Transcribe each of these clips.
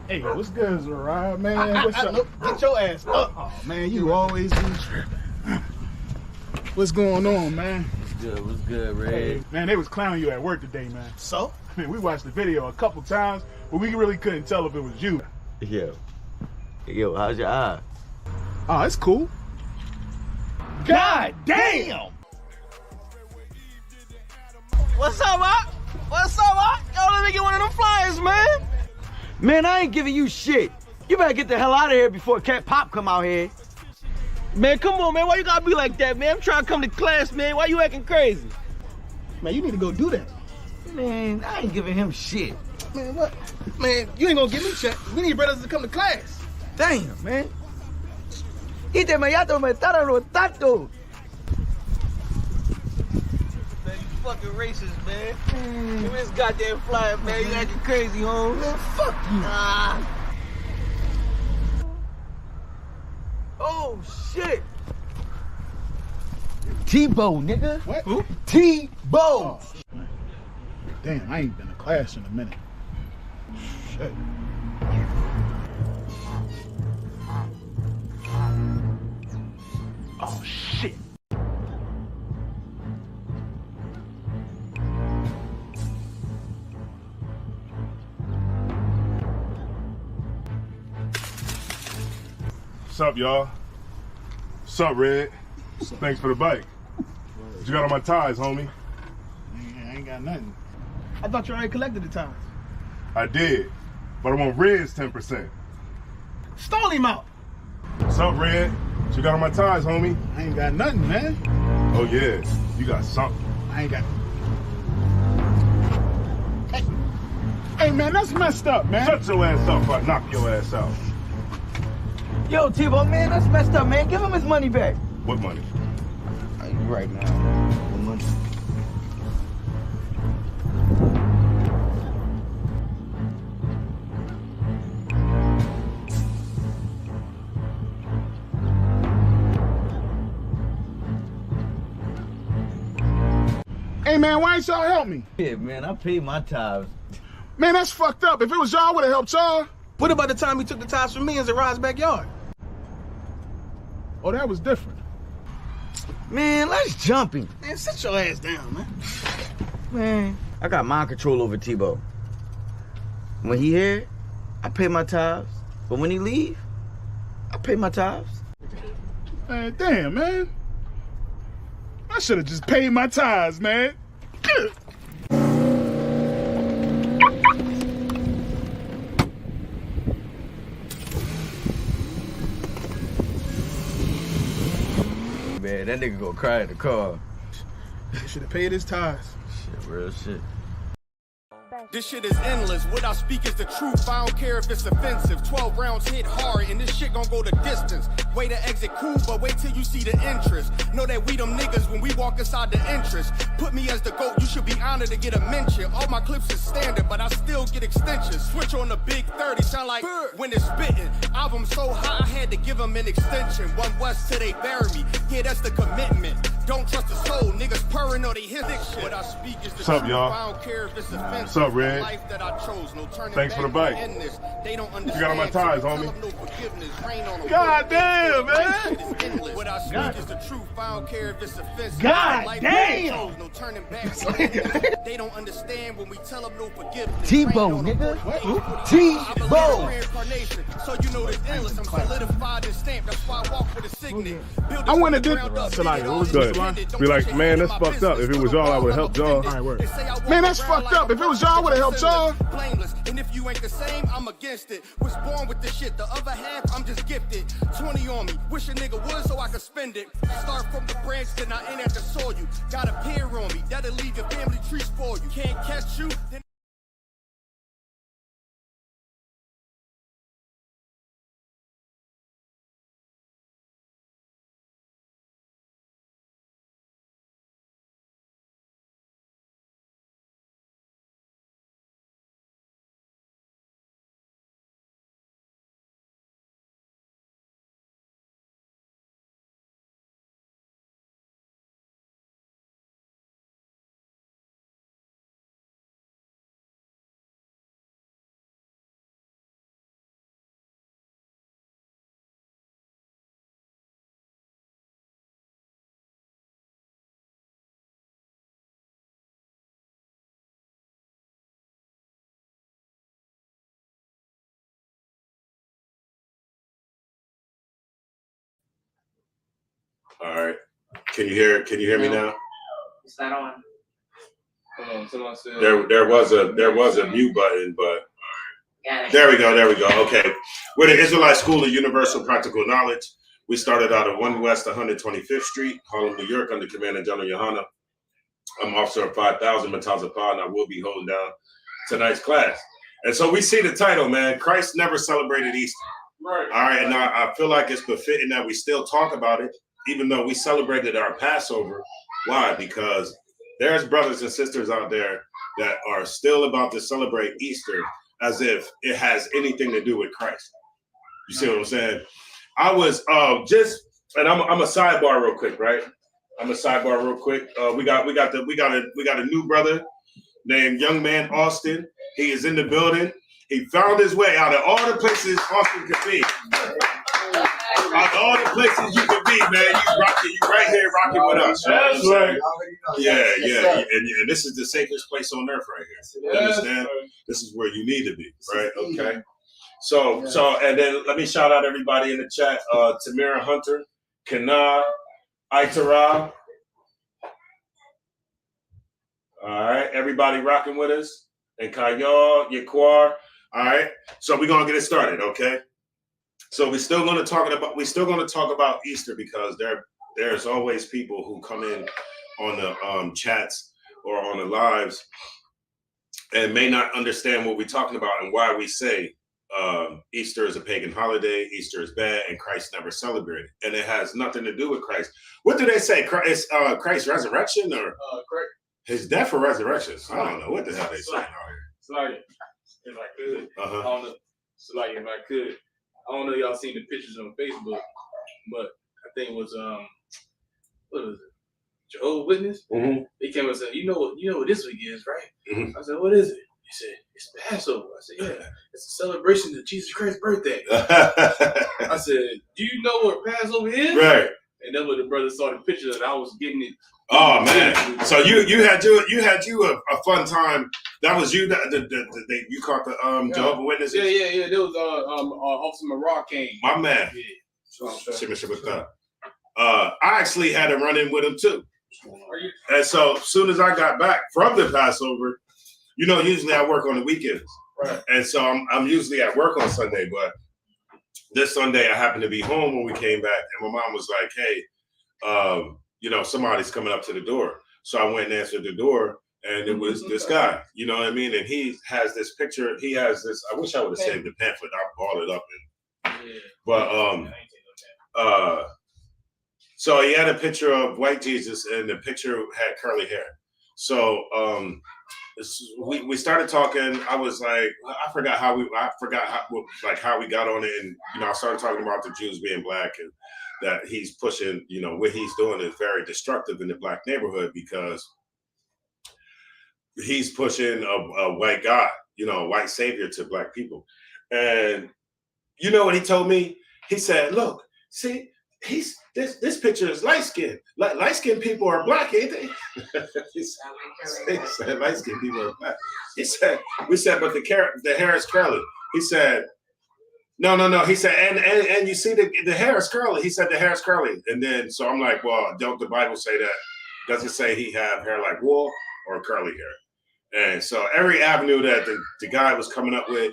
Hey, what's good, Zariah, man? What's up? Look, get your ass up. Oh, man, you always be tripping. What's going on, man? What's good, Red? Hey, man, they was clowning you at work today, man. So? I mean, we watched the video a couple times, but we really couldn't tell if it was you. Yo, how's your eye? Oh, it's cool. God damn! What's up, Op? What's up, Op? Yo, let me get one of them flyers, man. Man, I ain't giving you shit. You better get the hell out of here before Cat Pop come out here. Man, come on, man. Why you gotta be like that, man? I'm trying to come to class, man. Why you acting crazy? Man, you need to go do that. Man, I ain't giving him shit. Man, what? Man, you ain't gonna give me check. We need brothers to come to class. Damn, man. Ite me yato me tararo tato. Man, you fucking racist, man. Give me this goddamn flyer, man. You acting crazy, home. Man, fuck you. Oh, shit. Tebow, nigga. What? Who? Tebow. Damn, I ain't been to class in a minute. Shit. Oh, shit. What's up, y'all? What's up, Red? Thanks for the bike. What you got on my ties, homie? I ain't got nothing. I thought you already collected the tires. I did, but I want Red's 10%. Stole him out. What's up, Red? What you got on my ties, homie? I ain't got nothing, man. Oh, yeah, you got something. I ain't got. Hey, man, that's messed up, man. Shut your ass up or I knock your ass out. Yo, Tebow, man, that's messed up, man. Give him his money back. What money? You right now. The money. Hey, man, why ain't y'all help me? Yeah, man, I paid my tithes. Man, that's fucked up. If it was y'all, I would have helped y'all. What about the time he took the tires from me in Zariah's backyard? Oh, that was different. Man, let's jump him. Man, sit your ass down, man. Man, I got mind control over Tebow. When he here, I pay my tithes. But when he leave, I pay my tithes. Man, damn, man. I should have just paid my tithes, man. Man, that nigga gonna cry in the car. He should have paid his tithes. Shit, real shit. This shit is endless. What I speak is the truth. I don't care if it's offensive. 12 rounds hit hard, and this shit gon' go the distance. Way to exit cool, but wait till you see the interest. Know that we them niggas when we walk inside the entrance. Put me as the GOAT, you should be honored to get a mention. All my clips is standard, but I still get extensions. Switch on the big 30, sound like when it's spitting. Album so hot, I had to give them an extension. One West till they bury me. Yeah, that's the commitment. Don't trust the soul, niggas purring or they hit this shit. What I speak is the What's up, truth. y'all? I don't care if it's offensive. What's up, Red? Life that I chose, no turning Thanks for the back, bike. no endless. They don't You got on my ties, homie. God damn, man. What I speak is the truth. I don't care if it's offensive. God Life damn. that I chose, no turning back. They don't understand when we tell them no forgiveness. Tebow, Rain on nigga. the What? Tebow. Tebow. So you know this endless. I'm solidified and stamped. That's why I walk with a signet. Build I wanna this do- from the ground up. Salaya, Build it what was all this, independent. Salaya? Don't Be like, push man, it that's in my fucked up. If it was business. y'all, I would've helped y'all. They All right, word. say I walk Man, that's around fucked like up. a If it was y'all, I would've helped y'all. Blameless. And if you ain't the same, I'm against it. Was born with the shit. The other half, I'm just gifted. 20 on me. Wish a nigga would so I could spend it. Start from the branch, then I ain't at the soil. You got a peer on me. That'll leave your family tree spoil you. Can't catch you, then All right. Can you hear me now? It's not on. Hold on, someone said There was a mute button, but there we go. Okay. We're the Israelite School of Universal Practical Knowledge. We started out at 1 West 125th Street, Harlem, New York, under Commander General Yohana. I'm Officer of 5000, Matazapah, and I will be holding down tonight's class. And so we see the title, man. Christ never celebrated Easter. right. All right, and I feel like it's befitting that we still talk about it, even though we celebrated our Passover. Why? Because there's brothers and sisters out there that are still about to celebrate Easter as if it has anything to do with Christ. You see what I'm saying? I was and I'm a sidebar real quick, right? We got a new brother named Young Man Austin. He is in the building. He found his way out of all the places Austin could be. Out of all the places you could be, man, you right here rocking with us. That's right. Yeah. And this is the safest place on earth right here. You understand? This is where you need to be, right? Okay. So, and then let me shout out everybody in the chat. Tamira Hunter, Kana, Aitara. All right, everybody rocking with us. And Kayal, Yaquar. All right. So we're gonna get it started, okay? So we're still gonna talk about Easter because there's always people who come in on the chats or on the lives and may not understand what we're talking about and why we say Easter is a pagan holiday, Easter is bad, and Christ never celebrated. And it has nothing to do with Christ. What do they say? Christ's resurrection or his death or resurrection? I don't know. What the hell they saying out here? It's like, if I could, Uh-huh. I don't know. It's like, if I could, I don't know if y'all seen the pictures on Facebook, but I think it was, what was it? Jehovah's Witness? Mm-hmm. They came and said, you know what this week is, right? Mm-hmm. I said, what is it? He said, it's Passover. I said, yeah, it's a celebration of Jesus Christ's birthday. I said, do you know what Passover is? Right. And then when the brother saw the picture that I was getting it. Oh man! So you had a fun time. That was you. You caught the Jehovah's Witnesses. Yeah. There was Officer Marat came. My man. Yeah. I actually had a run-in with him too. And so as soon as I got back from the Passover, usually I work on the weekends. Right. And so I'm usually at work on Sunday, but this Sunday I happened to be home when we came back, and my mom was like, "Hey, somebody's coming up to the door." So I went and answered the door, and it was this guy. You know what I mean? And he has this picture. He has this. I wish I would have saved the pamphlet. I balled it up, so he had a picture of white Jesus, and the picture had curly hair. So we started talking. I was like, I forgot how we got on it, and I started talking about the Jews being black and that he's pushing. What he's doing is very destructive in the black neighborhood because he's pushing a white God, a white savior to black people. And you know what he told me? He said, "Look, see, this picture is light skinned. Light skinned people are black, ain't they?" He said light skinned people are black. We said, but the hair is curly. He said, no. He said, and you see the hair is curly. He said the hair is curly. And then so I'm like, well, don't the Bible say that? Does it say he have hair like wool or curly hair? And so every avenue that the guy was coming up with,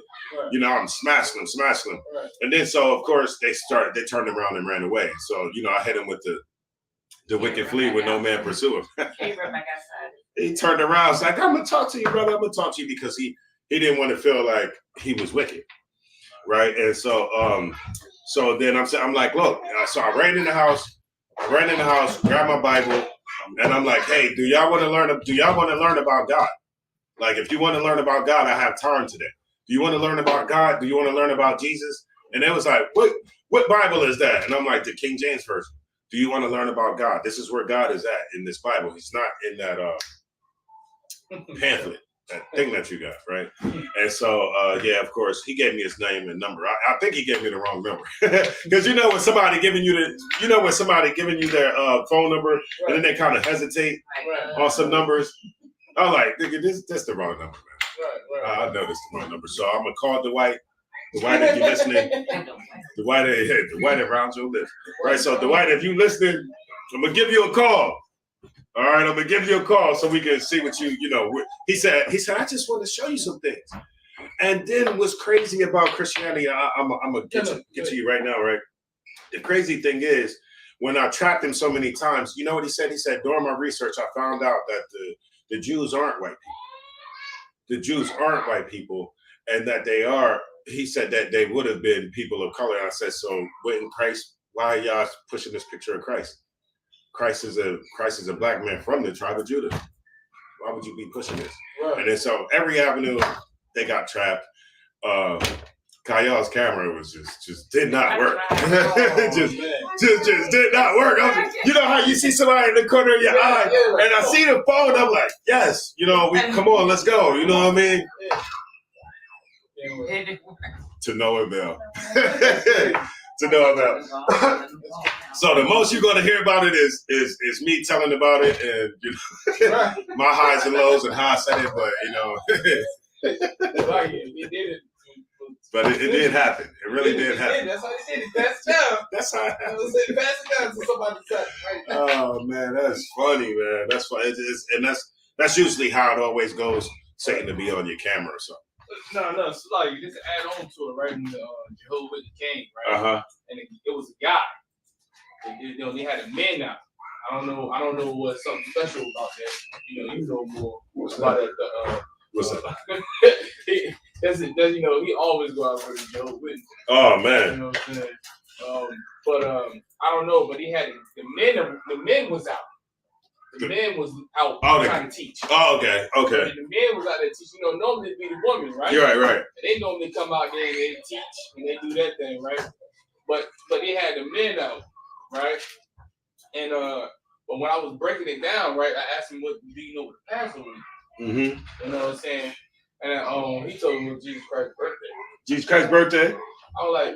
I'm smashing him. Right. And then so of course they turned around and ran away. So I hit him with the wicked flee with no man pursue him. He turned around, was like, "I'm gonna talk to you, brother. I'm gonna talk to you," because he didn't want to feel like he was wicked, right? And so then I'm like, look. So I ran in the house, grabbed my Bible, and I'm like, hey, do y'all want to learn about God? Like, if you want to learn about God, I have time today. Do you want to learn about God? Do you want to learn about Jesus? And it was like, what Bible is that? And I'm like, the King James Version. Do you want to learn about God? This is where God is at in this Bible. He's not in that pamphlet, that thing that you got, right? And so, of course, he gave me his name and number. I think he gave me the wrong number. Because when somebody giving you their phone number, and then they kind of hesitate on some numbers. I'm like, nigga, this the wrong number, man. Right. I know this is the wrong number. So I'm going to call Dwight. Dwight, if you listening, Dwight around your lips. Right, so Dwight, if you listening, I'm gonna give you a call. All right, I'm gonna give you a call so we can see what you know. He said, I just want to show you some things. And then what's crazy about Christianity, I'm gonna get to you right now, right? The crazy thing is, when I trapped him so many times, you know what he said? He said, during my research, I found out that the Jews aren't white people. The Jews aren't white people, and that they are. He said that they would have been people of color. I said, so wouldn't Christ? Why are y'all pushing this picture of Christ? Christ is a black man from the tribe of Judah. Why would you be pushing this? Right. And then so every avenue they got trapped. Kayal's camera was just did not work. just did not work. You know how you see somebody in the corner of your eye, and I see the phone. I'm like, yes, come on, let's go. You know what I mean? To no avail. To no avail. So the most you're gonna hear about it is me telling about it, and my highs and lows and how I said it, but But it did happen. It really did happen. That's how he did it. That's down. That's how it happened. Pass it down to somebody. Right now. Oh man, that's funny, man. That's funny. And that's usually how it always goes. Satan to be on your camera or something. No, it's like just add on to it, right? When Jehovah Witness came, right? And it was a guy. They had a man now. I don't know what's something special about that. You know more about that. What's up? He always go out with a Jehovah Witness. Oh man. You know what I'm saying? But I don't know. But he had the men was out. The man was out trying to teach. Oh, okay. And the man was out there teaching. Normally it'd be the woman, right? You're right. And they normally come out there and they teach and they do that thing, right? But they had the men out, right? And but when I was breaking it down, right, I asked him, "What do you know what the Passover is?" Mm-hmm. You know what I'm saying? And he told me it was Jesus Christ's birthday. Jesus Christ's birthday? I was like,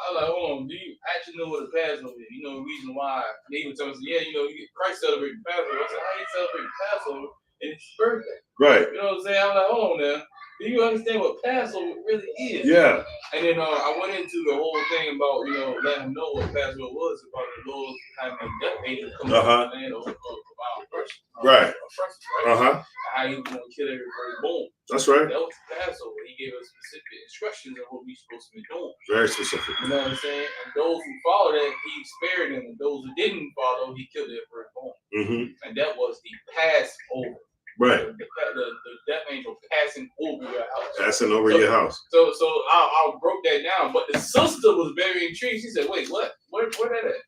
hold on, do you actually know what the Passover is? You know the reason why? They even told me, Christ celebrated the Passover. I said, how do you celebrate the Passover and it's his birthday? Right. You know what I'm saying? I'm like, hold on now. Do you understand what Passover really is? Yeah. And then I went into the whole thing about, letting him know what Passover was, about the Lord having a death angel come up and about a person. Right. How he was going to kill every firstborn. That's right. That was the Passover. He gave us specific instructions on what we're supposed to be doing. Very specific. You know what I'm saying? And those who followed that, he spared them. And those who didn't follow, he killed their firstborn. Mm-hmm. And that was the Passover. Right. The death angel passing over your house. Passing over your house. So I broke that down. But the sister was very intrigued. She said, wait, what? Where that at?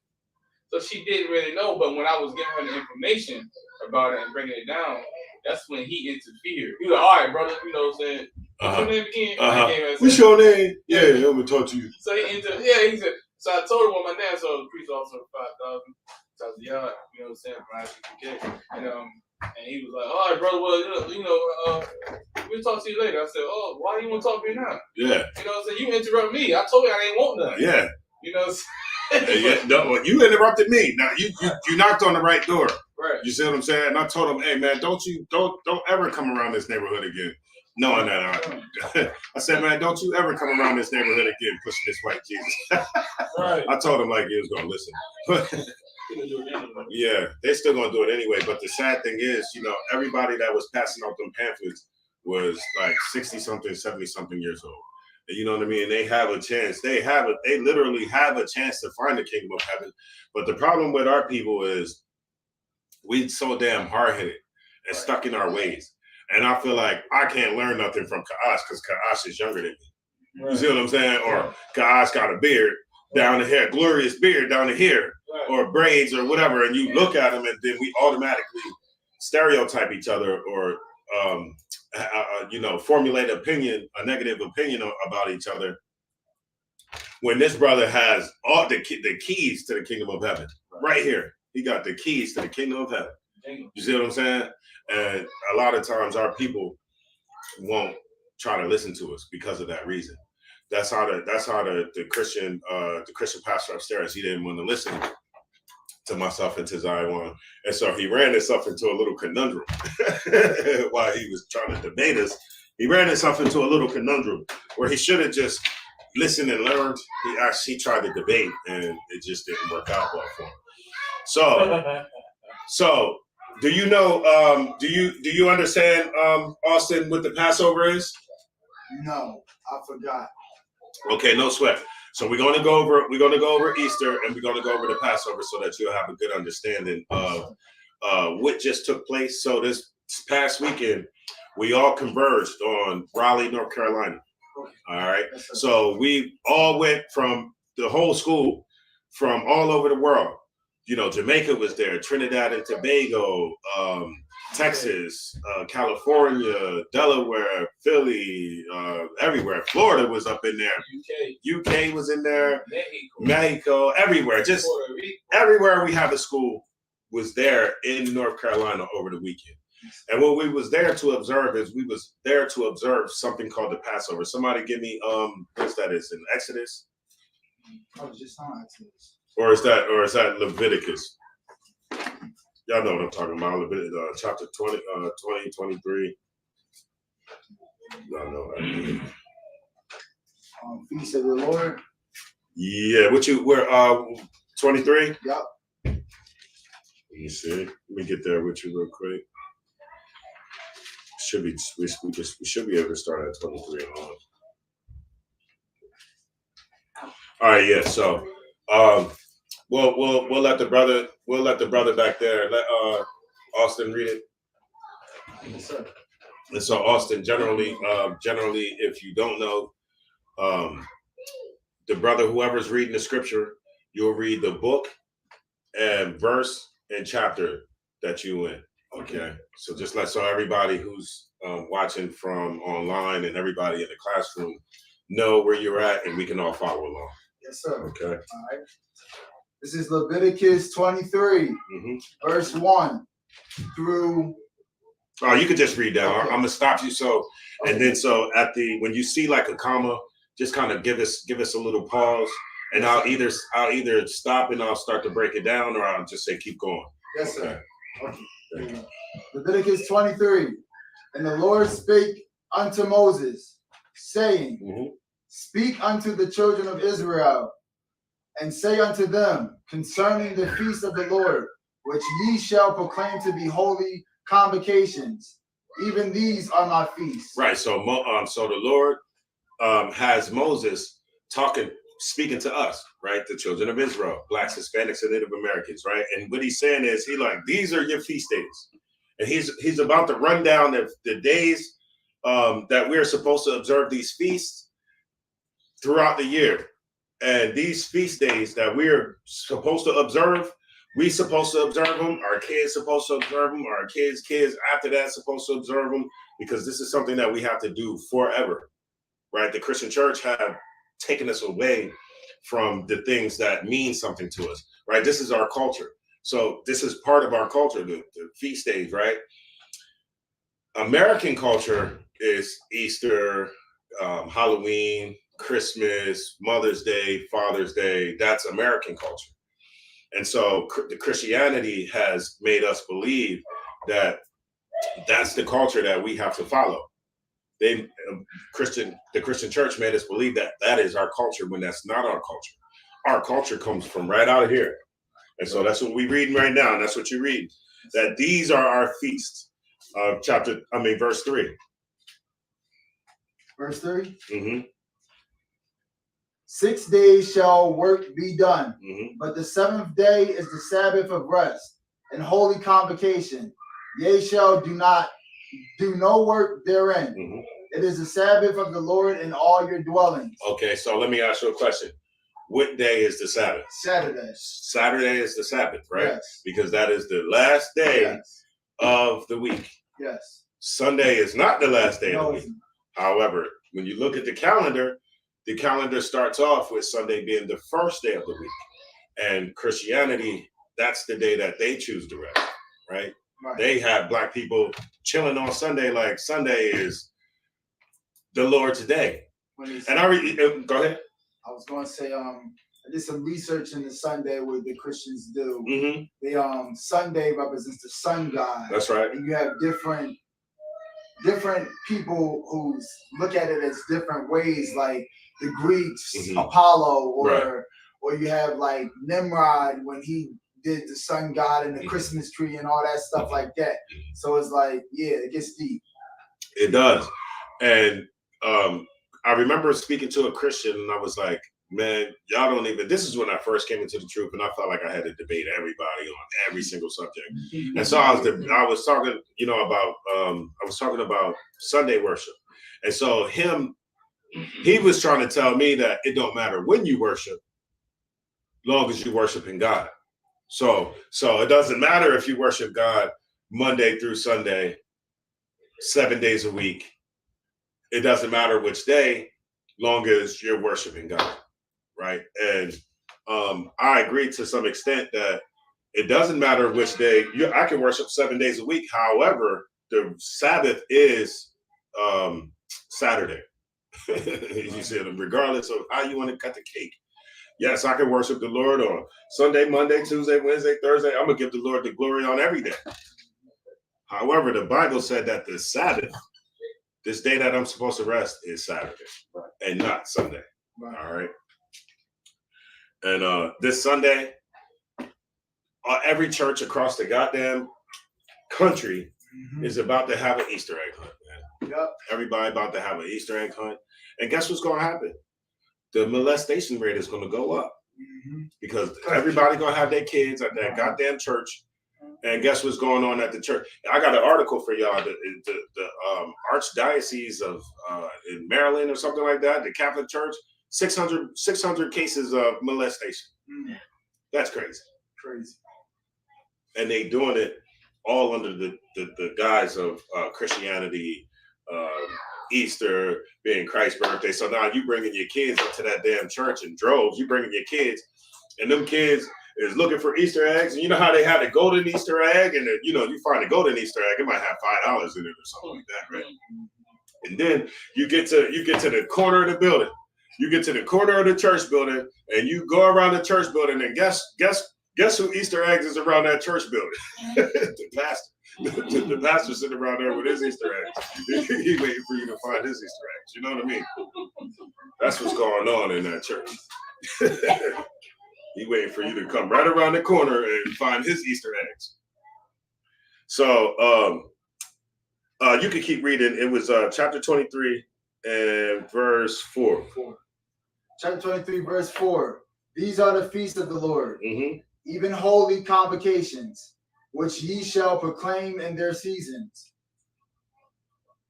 So she didn't really know. But when I was giving her the information about it and breaking it down, that's when he interfered. He was like, all right, brother, you know what I'm saying? What's your name again? What's your name? Yeah, I'm going to talk to you. So he said, so I told him what my name, so the police officer 5,000. So I was, you know what I'm saying? And he was like, all right, brother, well, we'll talk to you later. I said, oh, why do you want to talk to me now? Yeah. You know what I'm saying? You interrupt me. I told you I didn't want nothing. Yeah. You know what I'm saying? Yeah, no, you interrupted me. Now you knocked on the right door. Right. You see what I'm saying? And I told him, hey man, don't ever come around this neighborhood again. No. I said, man, don't you ever come around this neighborhood again pushing this white Jesus. Right. I told him like he was gonna listen. Yeah, they're still gonna do it anyway. But the sad thing is, everybody that was passing out them pamphlets was like 60-something, 70-something years old. And you know what I mean? And they have a chance. They literally have a chance to find the kingdom of heaven. But the problem with our people is we so damn hard-headed and stuck in our ways. And I feel like I can't learn nothing from Ka'ash because Ka'ash is younger than me. Right. You see what I'm saying? Or Ka'ash got a beard down the hair, glorious beard down the hair, or braids or whatever. And you look at them and then we automatically stereotype each other or, formulate a negative opinion about each other. When this brother has all the keys to the kingdom of heaven right here. He got the keys to the kingdom of heaven. You see what I'm saying? And a lot of times our people won't try to listen to us because of that reason. That's how the Christian pastor upstairs, he didn't want to listen to myself and to Zion. And so he ran himself into a little conundrum while he was trying to debate us. He ran himself into a little conundrum where he should have just listened and learned. He actually tried to debate, and it just didn't work out well for him. So do you know? Do you understand, Austin, what the Passover is? No, I forgot. Okay, no sweat. So we're going to go over Easter, and we're going to go over the Passover so that you'll have a good understanding of what just took place. So this past weekend, we all converged on Raleigh, North Carolina. All right. So we all went from the whole school from all over the world. You know, Jamaica was there, Trinidad and Tobago, Texas, California, Delaware, Philly, everywhere. Florida was up in there. UK was in there. Mexico, everywhere. Just everywhere we have a school was there in North Carolina over the weekend. And what we was there to observe is we was there to observe something called the Passover. Somebody give me what's that is in Exodus? I was just on Exodus. Or is that Leviticus? Y'all know what I'm talking about. Leviticus chapter 20, 23. Y'all know that. Feast of the Lord. Yeah, we're 23? Yep. Let me see. Let me get there with you real quick. We should be able to start at 23 on. All right, yeah. So we'll let the brother back there let Austin read it. Yes, sir. And so Austin, generally, if you don't know, the brother, whoever's reading the scripture, you'll read the book and verse and chapter that you in. Okay. So just so everybody who's watching from online and everybody in the classroom know where you're at, and we can all follow along. Yes, sir. Okay. All right. This is Leviticus 23, verse 1 through. Oh, you could just read down. Okay. I'm gonna stop you. So, and then so when you see like a comma, just kind of give us a little pause, and I'll either stop and I'll start to break it down, or I'll just say keep going. Yes, sir. Okay. Leviticus 23. And the Lord spake unto Moses, saying, Speak unto the children of Israel, and say unto them concerning the feast of the Lord, which ye shall proclaim to be holy convocations. Even these are my feasts. Right. So the Lord has Moses speaking to us, right? The children of Israel, Blacks, Hispanics, and Native Americans, right? And what he's saying is these are your feast days. And he's about to run down the days that we're supposed to observe these feasts throughout the year. And these feast days that we're supposed to observe, we supposed to observe them. Our kids supposed to observe them. Our kids after that supposed to observe them, because this is something that we have to do forever, right? The Christian church have taken us away from the things that mean something to us, right? This is our culture. So this is part of our culture, the feast days, right? American culture is Easter, Halloween, Christmas, Mother's Day, Father's Day. That's American culture. And so the Christianity has made us believe that that's the culture that we have to follow. The Christian church made us believe that that is our culture, when that's not our culture. Our culture comes from right out of here. And so that's what we're reading right now. And that's what you read, that these are our feasts. Verse 3. Verse 3. 6 6 days shall work be done, but the seventh day is the Sabbath of rest and holy convocation. Ye shall do no work therein. It is the Sabbath of the Lord in all your dwellings. Okay, so let me ask you a question. What day is the Sabbath? Saturday. Saturday is the Sabbath, right? Yes. Because that is the last day of the week. Yes. Sunday is not the last day of the week. However, when you look at the calendar starts off with Sunday being the first day of the week. And Christianity, that's the day that they choose to rest, right? They have Black people chilling on Sunday like Sunday is the Lord's day. And go ahead. I was going to say, I did some research in the Sunday what the Christians do. They Sunday represents the sun god. That's right. And you have different different people who look at it as different ways, like the Greeks, Mhm. Apollo, Right. or you have like Nimrod when he did the sun god and the Mhm. Christmas tree and all that stuff like that. So it's like, yeah, it gets deep. It does. And I remember speaking to a Christian and I was like, man, y'all don't even, this is when I first came into the truth and I felt like I had to debate everybody on every single subject. And so I was talking, you know, about, I was talking about Sunday worship. And so he was trying to tell me that it don't matter when you worship, long as you're worshiping God. So it doesn't matter if you worship God Monday through Sunday, 7 days a week. It doesn't matter which day, long as you're worshiping God, right? And I agree to some extent that it doesn't matter which day. I can worship 7 days a week. However, the Sabbath is Saturday. You said, regardless of how you want to cut the cake. Yes, I can worship the Lord on Sunday, Monday, Tuesday, Wednesday, Thursday. I'm going to give the Lord the glory on every day. However, the Bible said that the Sabbath, this day that I'm supposed to rest, is Saturday and not Sunday. All right. And this Sunday, every church across the goddamn country is about to have an Easter egg hunt, man. Yep. Everybody about to have an Easter egg hunt. And guess what's going to happen? The molestation rate is going to go up because everybody going to have their kids at that goddamn church. And guess what's going on at the church? I got an article for y'all. The Archdiocese of in Maryland or something like that, the Catholic Church, 600 cases of molestation. That's crazy. Crazy. And they doing it all under the guise of Christianity, Easter being Christ's birthday. So now you bringing your kids into that damn church in droves. You bringing your kids, and them kids is looking for Easter eggs. And you know how they had a golden Easter egg, and you know, you find a golden Easter egg, it might have $5 in it or something like that, right? And then you get to the corner of the building. You get to the corner of the church building, and you go around the church building, and guess who Easter eggs is around that church building? The pastor. The pastor sitting around there with his Easter eggs. He waiting for you to find his Easter eggs. You know what I mean? That's what's going on in that church. He waiting for you to come right around the corner and find his Easter eggs. So you can keep reading. It was chapter 23 and verse 4. Chapter 23, verse 4. These are the feasts of the Lord, even holy convocations, which ye shall proclaim in their seasons.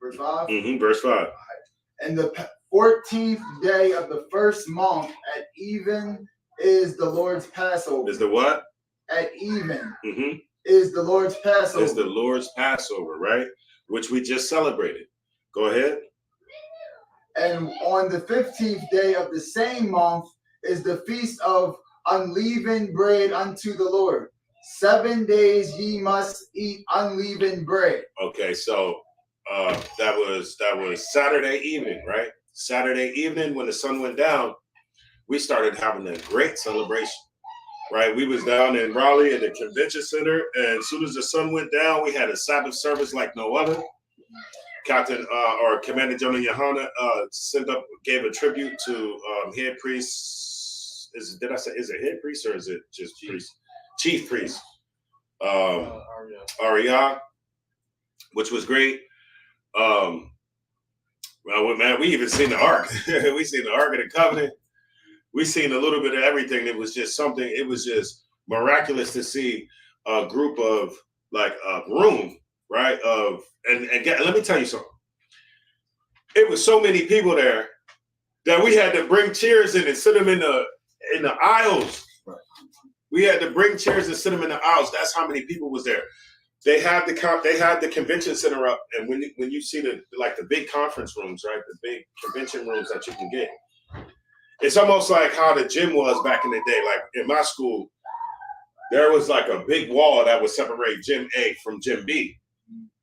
Verse 5. Verse 5. And the 14th day of the first month at even is the Lord's Passover. Is the what? At even is the Lord's Passover. Is the Lord's Passover, right? Which we just celebrated. Go ahead. And on the 15th day of the same month is the feast of unleavened bread unto the Lord. 7 days ye must eat unleavened bread. Okay, so that was Saturday evening, right? Saturday evening when the sun went down, we started having a great celebration, right? We was down in Raleigh at the convention center, and as soon as the sun went down, we had a Sabbath service like no other. Captain or Commander General Yohana gave a tribute to head priest. Is it head priest or is it just priest? Chief priest, Arya, which was great. Well, man, we even seen the Ark. We seen the Ark of the Covenant. We seen a little bit of everything. It was just something. It was just miraculous to see a group of like a room, right? Let me tell you something. It was so many people there that we had to bring chairs in and sit them in the aisles. We had to bring chairs and sit them in the aisles. That's how many people was there. They had the convention center up, and when you see the big conference rooms, right, the big convention rooms that you can get, it's almost like how the gym was back in the day. Like in my school, there was like a big wall that would separate Gym A from Gym B,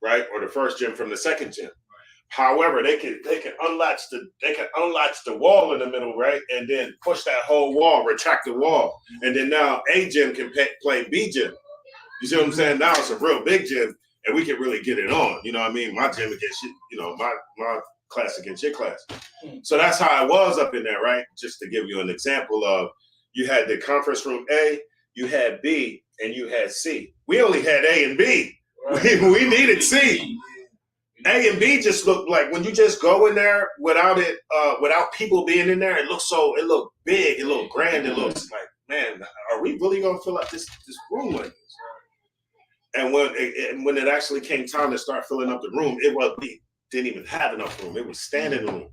right, or the first gym from the second gym. However, they can unlatch the wall in the middle, right, and then push that whole wall, retract the wall, and then now A gym can play B gym. You see what I'm saying? Now it's a real big gym, and we can really get it on. You know what I mean? My gym against you, you know, my class against your class. So that's how I was up in there, right? Just to give you an example of, you had the conference room A, you had B, and you had C. We only had A and B. Right. We needed C. A and B just looked like, when you just go in there without it, without people being in there, it looked big, it looked grand, it looks like, man, are we really gonna fill up this room like this? And when it actually came time to start filling up the room, we didn't even have enough room. It was standing room.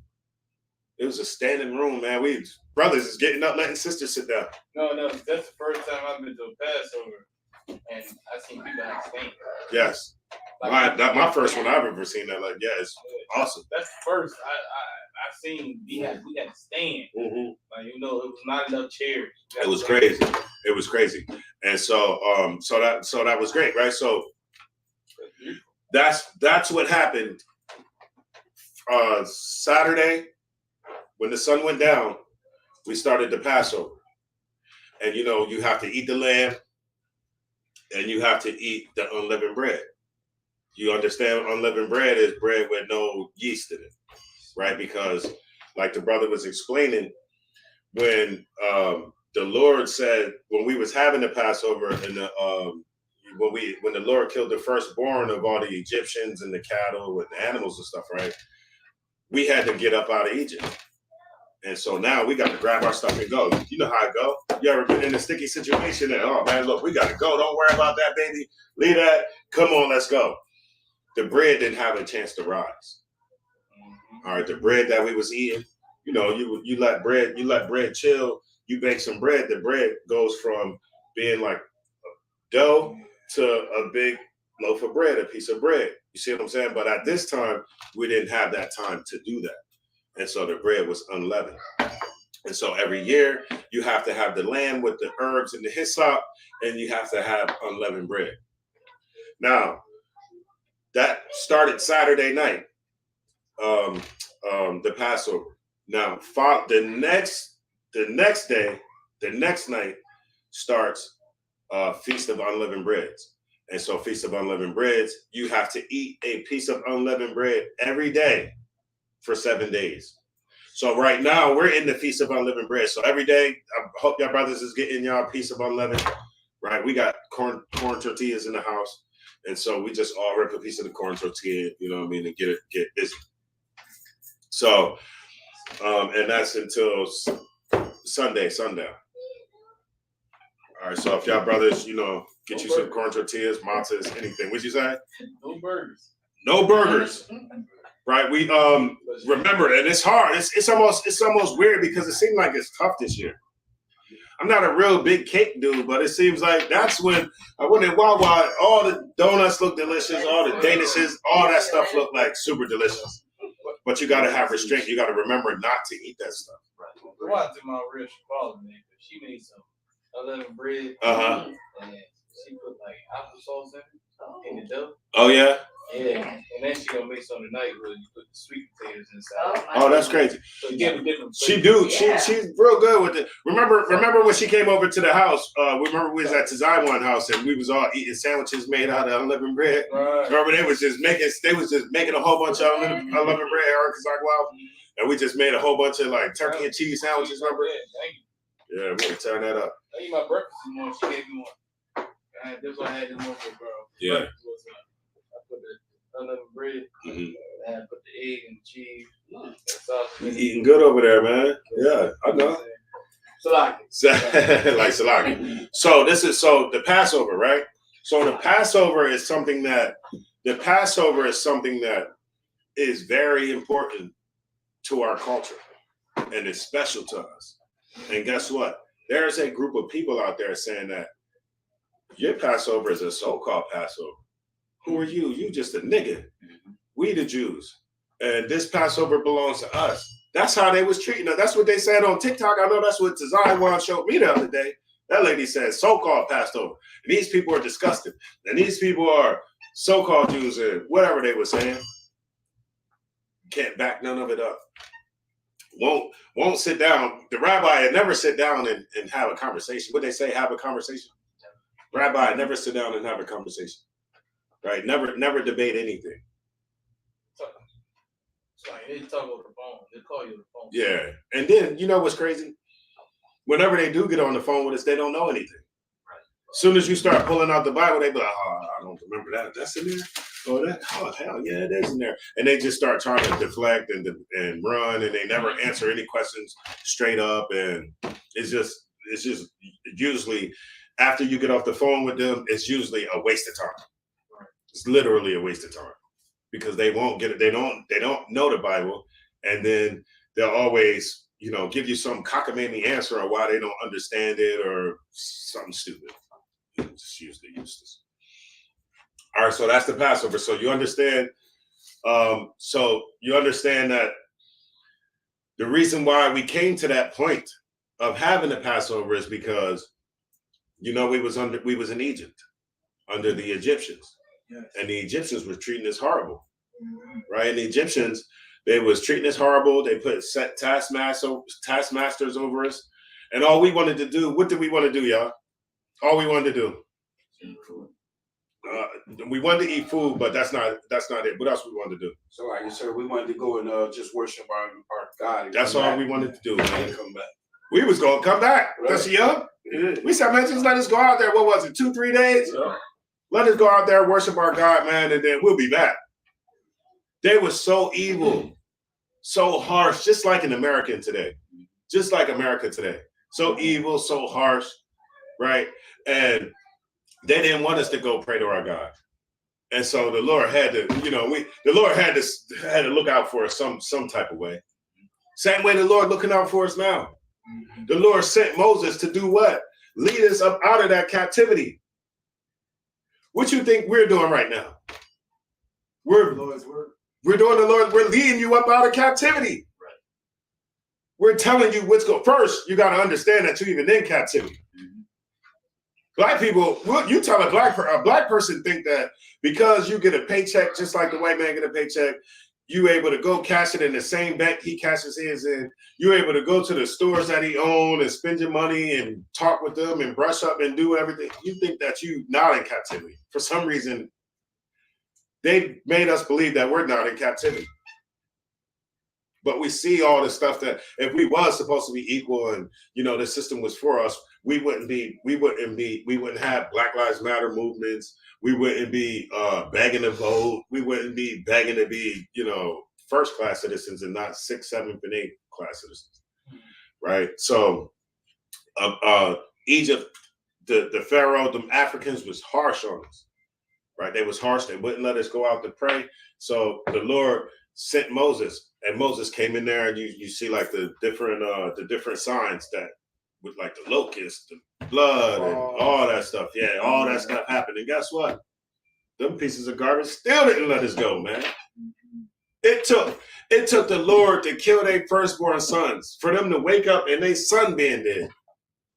It was a standing room, man. We brothers is getting up, letting sisters sit down. No, that's the first time I've been to a Passover, and I've seen people have stand. Yes. Like, my first one I've ever seen that. Like, yeah, it's awesome. That's the first I've seen. We had to stand. Mm-hmm. Like, you know, it was not enough chairs. It was crazy. It was crazy. And so that was great, right? So that's what happened. Saturday, when the sun went down, we started the Passover. And you know, you have to eat the lamb and you have to eat the unleavened bread. You understand, unleavened bread is bread with no yeast in it, right? Because like the brother was explaining, when the Lord said, when we was having the Passover and when the Lord killed the firstborn of all the Egyptians and the cattle and the animals and stuff, right? We had to get up out of Egypt. And so now we got to grab our stuff and go. You know how it go. You ever been in a sticky situation and, oh man, look, we got to go. Don't worry about that, baby. Leave that. Come on, let's go. The bread didn't have a chance to rise. All right, the bread that we was eating, you know, you let bread chill. You bake some bread. The bread goes from being like dough to a big loaf of bread, a piece of bread. You see what I'm saying? But at this time, we didn't have that time to do that. And so the bread was unleavened. And so every year you have to have the lamb with the herbs and the hyssop, and you have to have unleavened bread. Now, that started Saturday night, the Passover. Now, the next night starts Feast of Unleavened Breads. And so Feast of Unleavened Breads, you have to eat a piece of unleavened bread every day for 7 days. So right now we're in the Feast of Unleavened Bread. So every day, I hope y'all brothers is getting y'all a piece of unleavened, right? We got corn tortillas in the house. And so we just all rip a piece of the corn tortilla, you know what I mean, and get busy. So, and that's until Sunday, sundown. All right, so if y'all brothers, you know, get you some corn tortillas, matzahs, anything. What'd you say? No burgers. No burgers. Right? We remember, and it's hard. It's almost weird because it seemed like it's tough this year. I'm not a real big cake dude, but it seems like that's when I went in Wawa, all the donuts look delicious, all the danishes, all that stuff look like super delicious. But you gotta have restraint. You gotta remember not to eat that stuff. I watched my real Chipotle, man. She made some unleavened bread. Uh-huh. And she put like applesauce in the dough. Oh yeah? Yeah. And then she gonna make some tonight where you put the sweet potatoes inside. Oh, that's crazy. So give a different She do. She's real good with it. Remember when she came over to the house? Remember we was at Tazaiwan house and we was all eating sandwiches made out of unleavened bread. Right. Remember they was just making a whole bunch of unleavened bread, and we just made a whole bunch of like turkey and cheese sandwiches. Remember? Yeah, we gonna turn that up. I eat my breakfast this morning. She gave me one. This one I had this morning, bro. Yeah. I put the unleavened bread. Mm-hmm. And I put the egg and the cheese. You eating good over there, man. Yeah, I know. Salaki. Like salaki. So the Passover, right? So the Passover is something that is very important to our culture and it's special to us. And guess what? There's a group of people out there saying that your Passover is a so-called Passover. Who are you? You just a nigga. We the Jews. And this Passover belongs to us. That's how they was treating us. That's what they said on TikTok. I know that's what Tazaiwan showed me the other day. That lady said so-called Passover. And these people are disgusted. And these people are so-called Jews and whatever they were saying. Can't back none of it up. Won't sit down. The rabbi had never sit down and have a conversation. What they say, have a conversation? Rabbi never sit down and have a conversation. right? Never debate anything. It's like they talk over the phone. They call you on the phone. Yeah, and then you know what's crazy? Whenever they do get on the phone with us, they don't know anything. As soon as you start pulling out the Bible, they be like, "Oh, I don't remember that. That's in there. Oh, that. Oh, hell yeah, it is in there." And they just start trying to deflect and run, and they never answer any questions straight up. And it's just usually after you get off the phone with them, it's usually a waste of time. It's literally a waste of time because they won't get it. They don't know the Bible, and then they'll always, you know, give you some cockamamie answer on why they don't understand it or something stupid. It's usually useless. All right, so that's the Passover. So you understand. So you understand that the reason why we came to that point of having the Passover is because, you know, we was in Egypt under the Egyptians, yes. And the Egyptians were treating us horrible, right? And the Egyptians, they was treating us horrible. They put set taskmasters over us, and all we wanted to do. What did we want to do, y'all? All we wanted to do. We wanted to eat food, but that's not it. What else we wanted to do? So, like you said, we wanted to go and just worship our God. That's all we wanted to do, man. Come back. We was gonna come back. Right. That's young. Yeah. We said, man, just let us go out there. What was it? 2-3 days? Yeah. Let us go out there, worship our God, man, and then we'll be back. They were so evil, so harsh, just like in America today. Just like America today. So evil, so harsh, right? And they didn't want us to go pray to our God. And so the Lord had to, you know, the Lord had to look out for us some type of way. Same way the Lord looking out for us now. The Lord sent Moses to do what? Lead us up out of that captivity. What you think we're doing right now? We're doing the Lord. We're leading you up out of captivity. Right. We're telling you what's going. First, you got to understand that you're even in captivity. Mm-hmm. Black people, you tell a black person think that because you get a paycheck just like the white man get a paycheck, you able to go cash it in the same bank he cashes his in. You're able to go to the stores that he owns and spend your money and talk with them and brush up and do everything. You think that you not in captivity. For some reason, they made us believe that we're not in captivity. But we see all the stuff that if we was supposed to be equal and, you know, the system was for us, we wouldn't have Black Lives Matter movements. We wouldn't be begging to vote. We wouldn't be begging to be, you know, first-class citizens and not 6th, 7th, and 8th class citizens, right? So Egypt, the Pharaoh, the Africans was harsh on us, right? They was harsh. They wouldn't let us go out to pray. So the Lord sent Moses, and Moses came in there, and you see like the different signs that with like the locust, the blood, and all that stuff. Yeah, all that stuff happened. And guess what? Them pieces of garbage still didn't let us go, man. It took the Lord to kill their firstborn sons for them to wake up and their son being dead.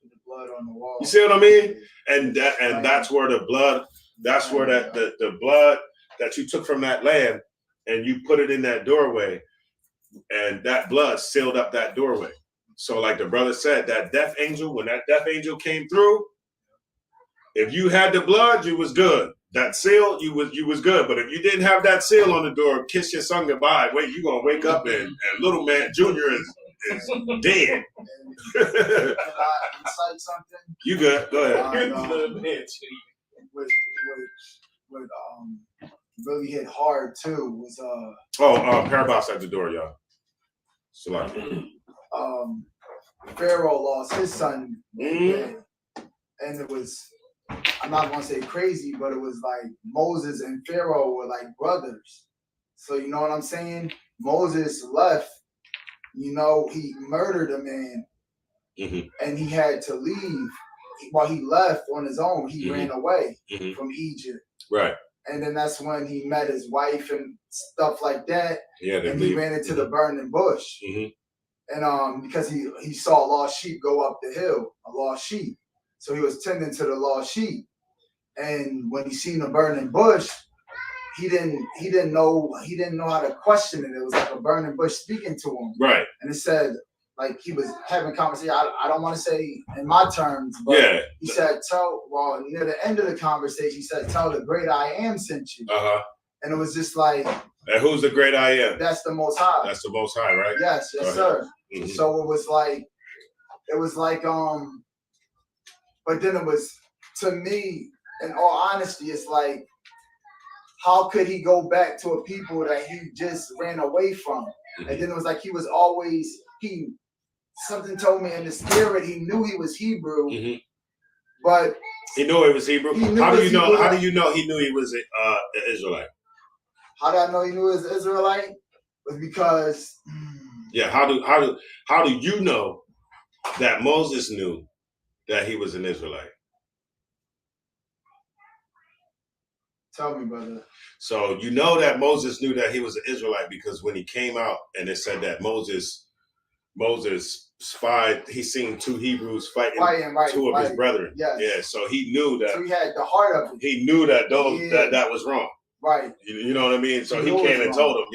The blood on the wall. You see what I mean? And that's where the blood. That's where the blood that you took from that lamb and you put it in that doorway, and that blood sealed up that doorway. So like the brother said, that death angel, when that death angel came through, if you had the blood, you was good. That seal, you was good. But if you didn't have that seal on the door, kiss your son goodbye. Wait, you gonna wake up and little man Junior is dead. Can I incite something? You good? Go ahead. What really hit hard too was Parabox at the door, y'all. So like Pharaoh lost his son, and it was, I'm not gonna say crazy, but it was like Moses and Pharaoh were like brothers. So you know what I'm saying? Moses left, you know, he murdered a man, and he had to leave. While he left on his own, he ran away from Egypt. Right. And then that's when he met his wife and stuff like that. Yeah, and he ran into the burning bush. And because he saw a lost sheep go up the hill, a lost sheep. So he was tending to the lost sheep. And when he seen the burning bush, he didn't know how to question it. It was like a burning bush speaking to him. Right. And it said, like he was having conversation. I don't want to say in my terms, but he said, near the end of the conversation, he said, tell the great I am sent you. And it was just like, and who's the great I am? That's the Most High. That's the Most High, right? Yes, sir. So it was like, but then it was, to me, in all honesty, it's like, how could he go back to a people that he just ran away from? And then it was like, something told me in the spirit, he knew he was Hebrew, but he knew he was Hebrew. How do you know he knew he was an Israelite? How did I know he knew he was an Israelite? Was because how do you know that Moses knew that he was an Israelite? Tell me, brother. So you know that Moses knew that he was an Israelite because when he came out and it said that Moses spied, he seen two Hebrews fighting two of his brethren. Yes. Yeah, so he knew that. So he had the heart of it. He knew that that was wrong. Right. You know what I mean? So he came and told him,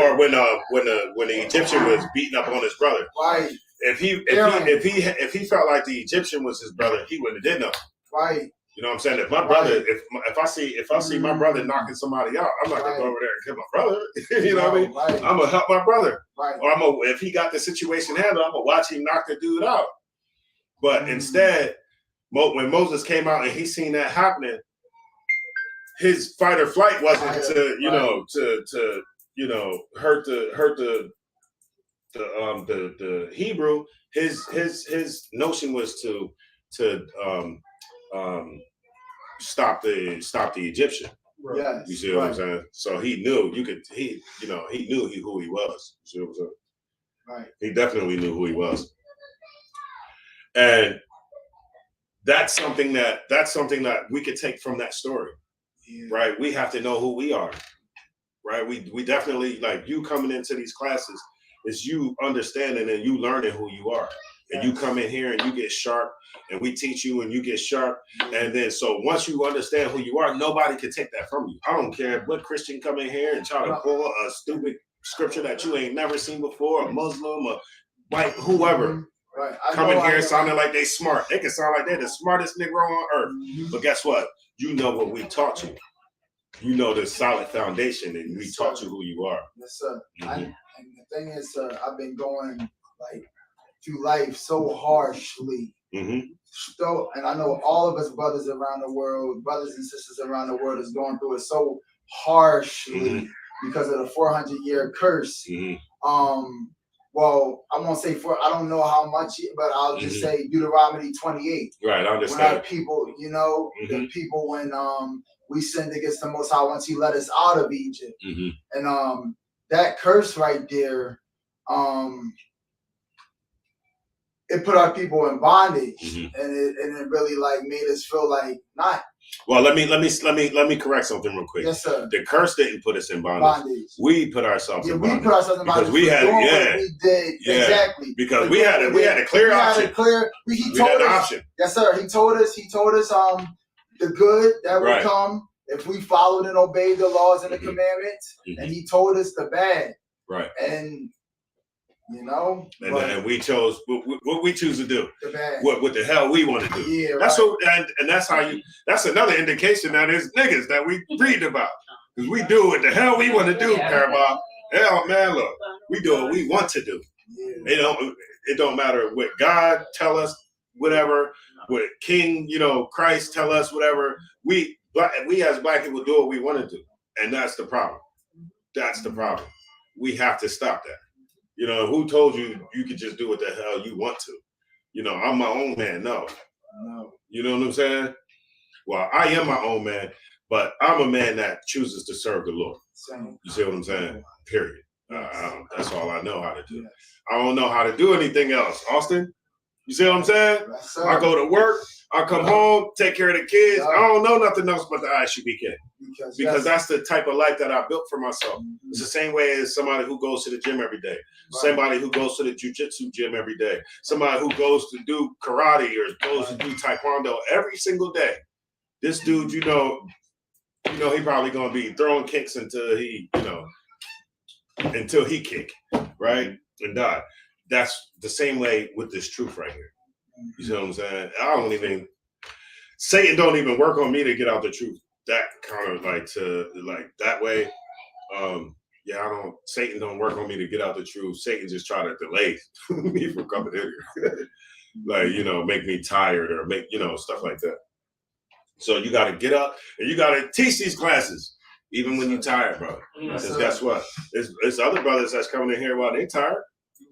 or when the Egyptian was beating up on his brother. Right. If he felt like the Egyptian was his brother, he wouldn't have did nothing. Right. You know what I'm saying? If my brother, if I see my brother knocking somebody out, I'm not gonna go over there and kill my brother. You know what I mean? Right. I'm gonna help my brother. Right. Or if he got the situation handled, I'm gonna watch him knock the dude out. But instead, when Moses came out and he seen that happening, his fight or flight wasn't to hurt the Hebrew. His notion was to stop the Egyptian. Yes. You see what I'm saying? So he knew he knew who he was. You see what I'm saying? Right. He definitely knew who he was. And that's something that we could take from that story. Yeah. Right? We have to know who we are. Right? We definitely, like, you coming into these classes is you understanding and you learning who you are. And you come in here and you get sharp, and we teach you and you get sharp. And then, so once you understand who you are, nobody can take that from you. I don't care what Christian come in here and try to pull a stupid scripture that you ain't never seen before, a Muslim, a white, whoever. Right. Come in here sounding like they smart. They can sound like they're the smartest Negro on earth. But guess what? You know what we taught you. You know the solid foundation, and we taught you who you are. Yes, sir. And the thing is, sir, I've been going through life so harshly. So, and I know all of us brothers around the world, brothers and sisters around the world is going through it so harshly because of the 400-year curse. Well, I won't say I don't know how much, but I'll just say Deuteronomy 28. Right, I understand. When our people, the people when we sinned against the Most High once He let us out of Egypt, and that curse right there, it put our people in bondage, and it really made us feel like not. Well, let me correct something real quick. Yes, sir. The curse didn't put us in bondage. We put ourselves in bondage. We put ourselves in bondage because we had we did exactly because we had a clear option. He told us. Yes, sir. He told us the good that would come if we followed and obeyed the laws and the commandments, and He told us the bad. Right. And and we chose what we choose to do. The bad. What the hell we want to do. Yeah, that's and that's how that's another indication that it's niggas that we read about. Because we do what the hell we want to do, Parabol. Hell man, look, we do what we want to do. Yeah. It don't matter what God tell us, whatever, what King, Christ tell us, whatever. We as black people do what we want to do. And that's the problem. That's the problem. We have to stop that. Who told you could just do what the hell you want to? I'm my own man. No. You know what I'm saying? Well, I am my own man, but I'm a man that chooses to serve the Lord. You see what I'm saying? Period. That's all I know how to do. I don't know how to do anything else. Austin, you see what I'm saying? I go to work. I come home, take care of the kids. I don't know nothing else but the ISUBK. Because that's the type of life that I built for myself. It's the same way as somebody who goes to the gym every day. Somebody who goes to the jiu-jitsu gym every day. Somebody who goes to do karate or goes to do taekwondo every single day. This dude, he probably gonna be throwing kicks until he kick, right? And die. that's the same way with this truth right here. You see what I'm saying? Satan don't even work on me to get out the truth. That kind of like that way. Satan don't work on me to get out the truth. Satan just try to delay me from coming in here. Make me tired or make, stuff like that. So you got to get up and you got to teach these classes, even when you're tired, brother. Because guess what? It's other brothers that's coming in here while they tired.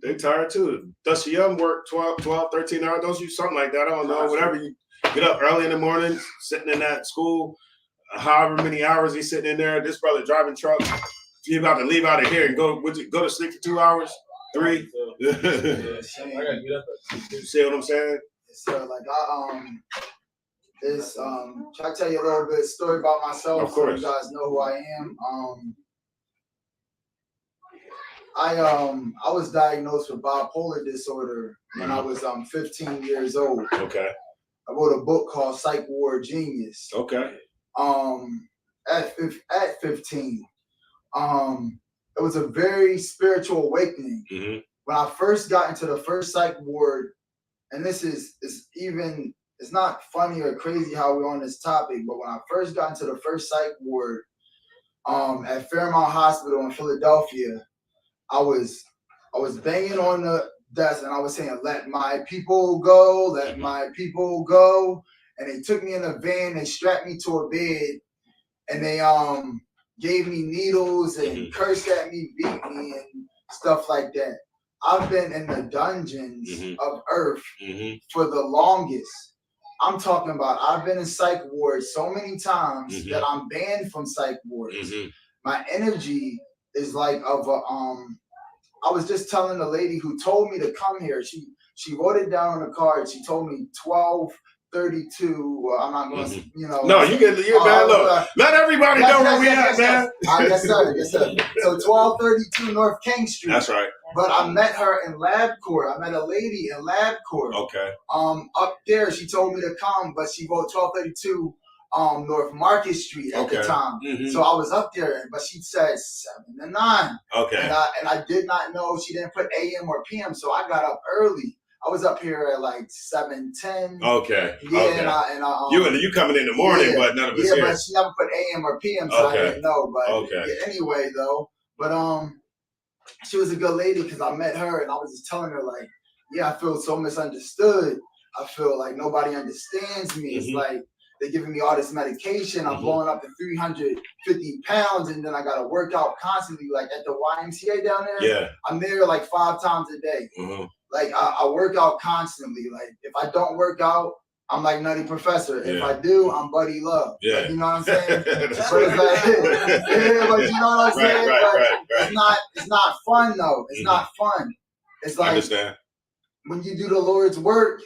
They tired too. Dusty Young work 12, 13 hours. Don't you something like that? I don't know. Whatever. You get up early in the morning, sitting in that school, however many hours he's sitting in there. This brother driving truck. He's about to leave out of here and go to sleep for 2 hours, 3. I gotta get up. You see what I'm saying? So like try to tell you a little bit of story about myself. Of course. So you guys know who I am. I was diagnosed with bipolar disorder when I was 15 years old. Okay. I wrote a book called Psych Ward Genius. Okay. At 15. It was a very spiritual awakening. Mm-hmm. When I first got into the first psych ward, and this is it's not funny or crazy how we're on this topic, but when I first got into the first psych ward at Fairmount Hospital in Philadelphia, I was banging on the desk and I was saying, "Let my people go, let my people go." And they took me in a van, they strapped me to a bed, and they gave me needles and cursed at me, beat me, and stuff like that. I've been in the dungeons of Earth for the longest. I'm talking about I've been in psych wards so many times that I'm banned from psych wards. My energy is like of a I was just telling the lady who told me to come here. She wrote it down on the card. She told me 1232. Well, I'm not going to, No, you're bad. Look, let everybody know where we at, man. Yes, sir. Yes, sir. So 1232 North King Street. That's right. But I met her in Lab Court. I met a lady in Lab Court. Okay. Up there, she told me to come, but she wrote 1232 North Market Street at the time. So I was up there, but she said 7 to 9. Okay. And I did not know she didn't put AM or PM, so I got up early. I was up here at like 7:10. Okay. Yeah, okay. and I you coming in the morning, but none of us here. Yeah, but she never put AM or PM, so I didn't know. But anyway, though, but she was a good lady because I met her and I was just telling her like, yeah, I feel so misunderstood. I feel like nobody understands me. It's like they're giving me all this medication. I'm blowing up to 350 pounds, and then I got to work out constantly, like at the YMCA down there. Yeah, I'm there like 5 times a day. Like I work out constantly. Like if I don't work out, I'm like Nutty Professor. If I do, I'm Buddy Love. Yeah, like, you know what I'm saying? But it's like, but you know what I'm saying? Right. It's not fun though. It's not fun. It's like when you do the Lord's work,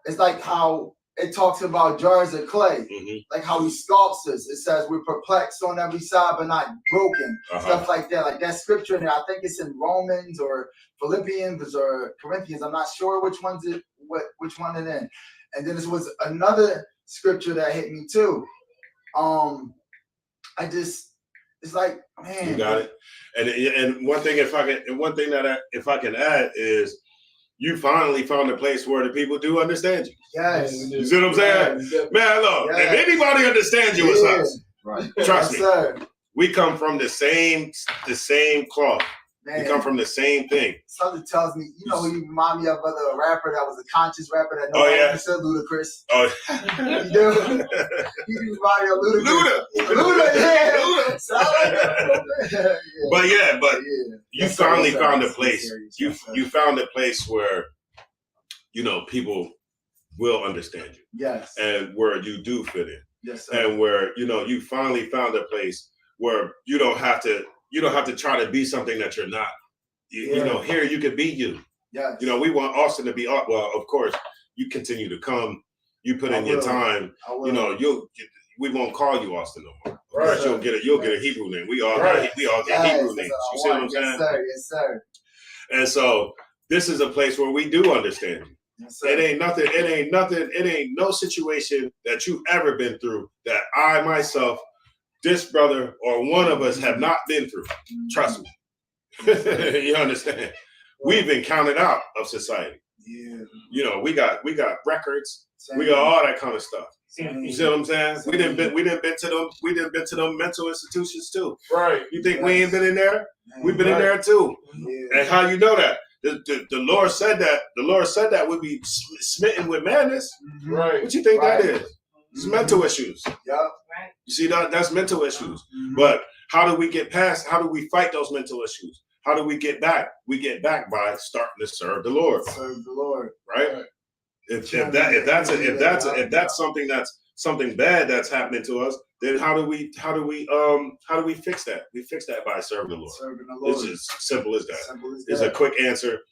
it's like how it talks about jars of clay, like how he sculpts us. It says we're perplexed on every side, but not broken. Stuff like that. Like that scripture in there, I think it's in Romans or Philippians or Corinthians. I'm not sure which one it in. And then this was another scripture that hit me too. It's like, man. You got it. And one thing, if I can add is, you finally found a place where the people do understand you. Yes. You see what I'm saying? Man, look, if anybody understands you, it's us. Right. Trust me. Sir. We come from the same cloth. Man. We come from the same thing. Something tells me, you know who you remind me of, a rapper that was a conscious rapper that nobody understood, Ludacris. Oh, you do? You remind me of Ludacris. Luda, yeah. But you finally found a place. You found a place where, people will understand you. Yes. And where you do fit in. Yes, sir. And where, you finally found a place where you don't have to try to be something that you're not. You know, here you could be you. Yes. We want Austin to be, well, of course, you continue to come, you put in your time, we won't call you Austin no more. Right. You'll get a Hebrew name. We all get Hebrew names. You see what I'm saying? Yes, sir. Yes, sir. And so this is a place where we do understand you. Yes, it ain't no situation that you've ever been through that I myself, this brother, or one of us have not been through. Trust me. You understand? we've been counted out of society. Yeah. You know, we got records, Same we got all that kind of stuff. Same You see what I'm saying? We didn't been to them mental institutions too. Right. You think we ain't been in there? Man. We've been in there too. Yeah. And how you know that? The Lord said that. The Lord said that we'd be smitten with madness. Mhm. Right. What you think that Right. is? It's mental issues. Yup. You see that's mental issues. Mhm. But how do we get past? How do we fight those mental issues? How do we get back? We get back by starting to serve the Lord, Serve the Lord. right? Right. If that's something bad that's happening to us, then how do we fix that? We fix that by serving the Lord. Serving the Lord. It's just simple as that. Simple as It's a that. quick answer.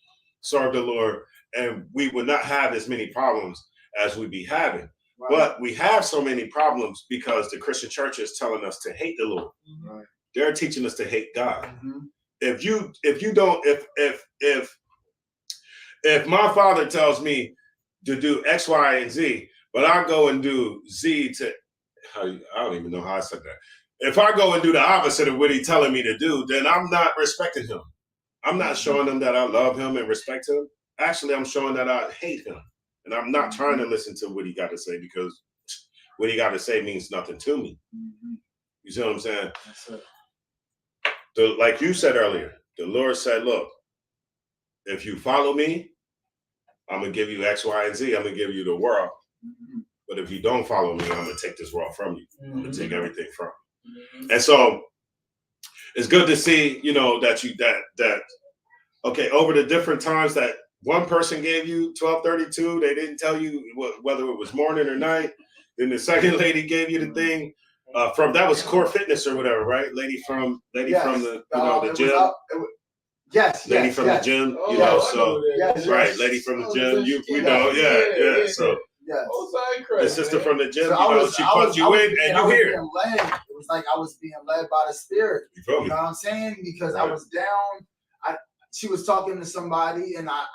Serve the Lord, and we would not have as many problems as we be having. Right. But we have so many problems because the Christian church is telling us to hate the Lord. Right. They're teaching us to hate God. Mhm. If my father tells me to do X, Y, and Z, but I go and do Z to, I don't even know how I said that. If I go and do the opposite of what he's telling me to do, then I'm not respecting him. I'm not showing him that I love him and respect him. Actually, I'm showing that I hate him. And I'm not trying to listen to what he got to say because what he got to say means nothing to me. Mhm. You see what I'm saying? That's it. Like you said earlier, the Lord said, look, if you follow me, I'm going to give you X, Y, and Z. I'm going to give you the world. Mhm. But if you don't follow me, I'm going to take this world from you. I'm going to take everything from you. Mhm. And so it's good to see, you know, that okay, over the different times that one person gave you 1232, they didn't tell you whether it was morning or night. Then the second lady gave you the thing from that was Core Fitness or whatever, right? Lady from the It was gym. Yes. Lady from the gym, you know, so Yes. right, lady from the gym, we Yeah. know, yeah. So Yes. the sister from the gym, So you know, she plugged you in and you hear. being led. It was like I was being led by the Spirit. You feel You me? know what I'm saying? Because I Right. was down. She was talking to somebody, and I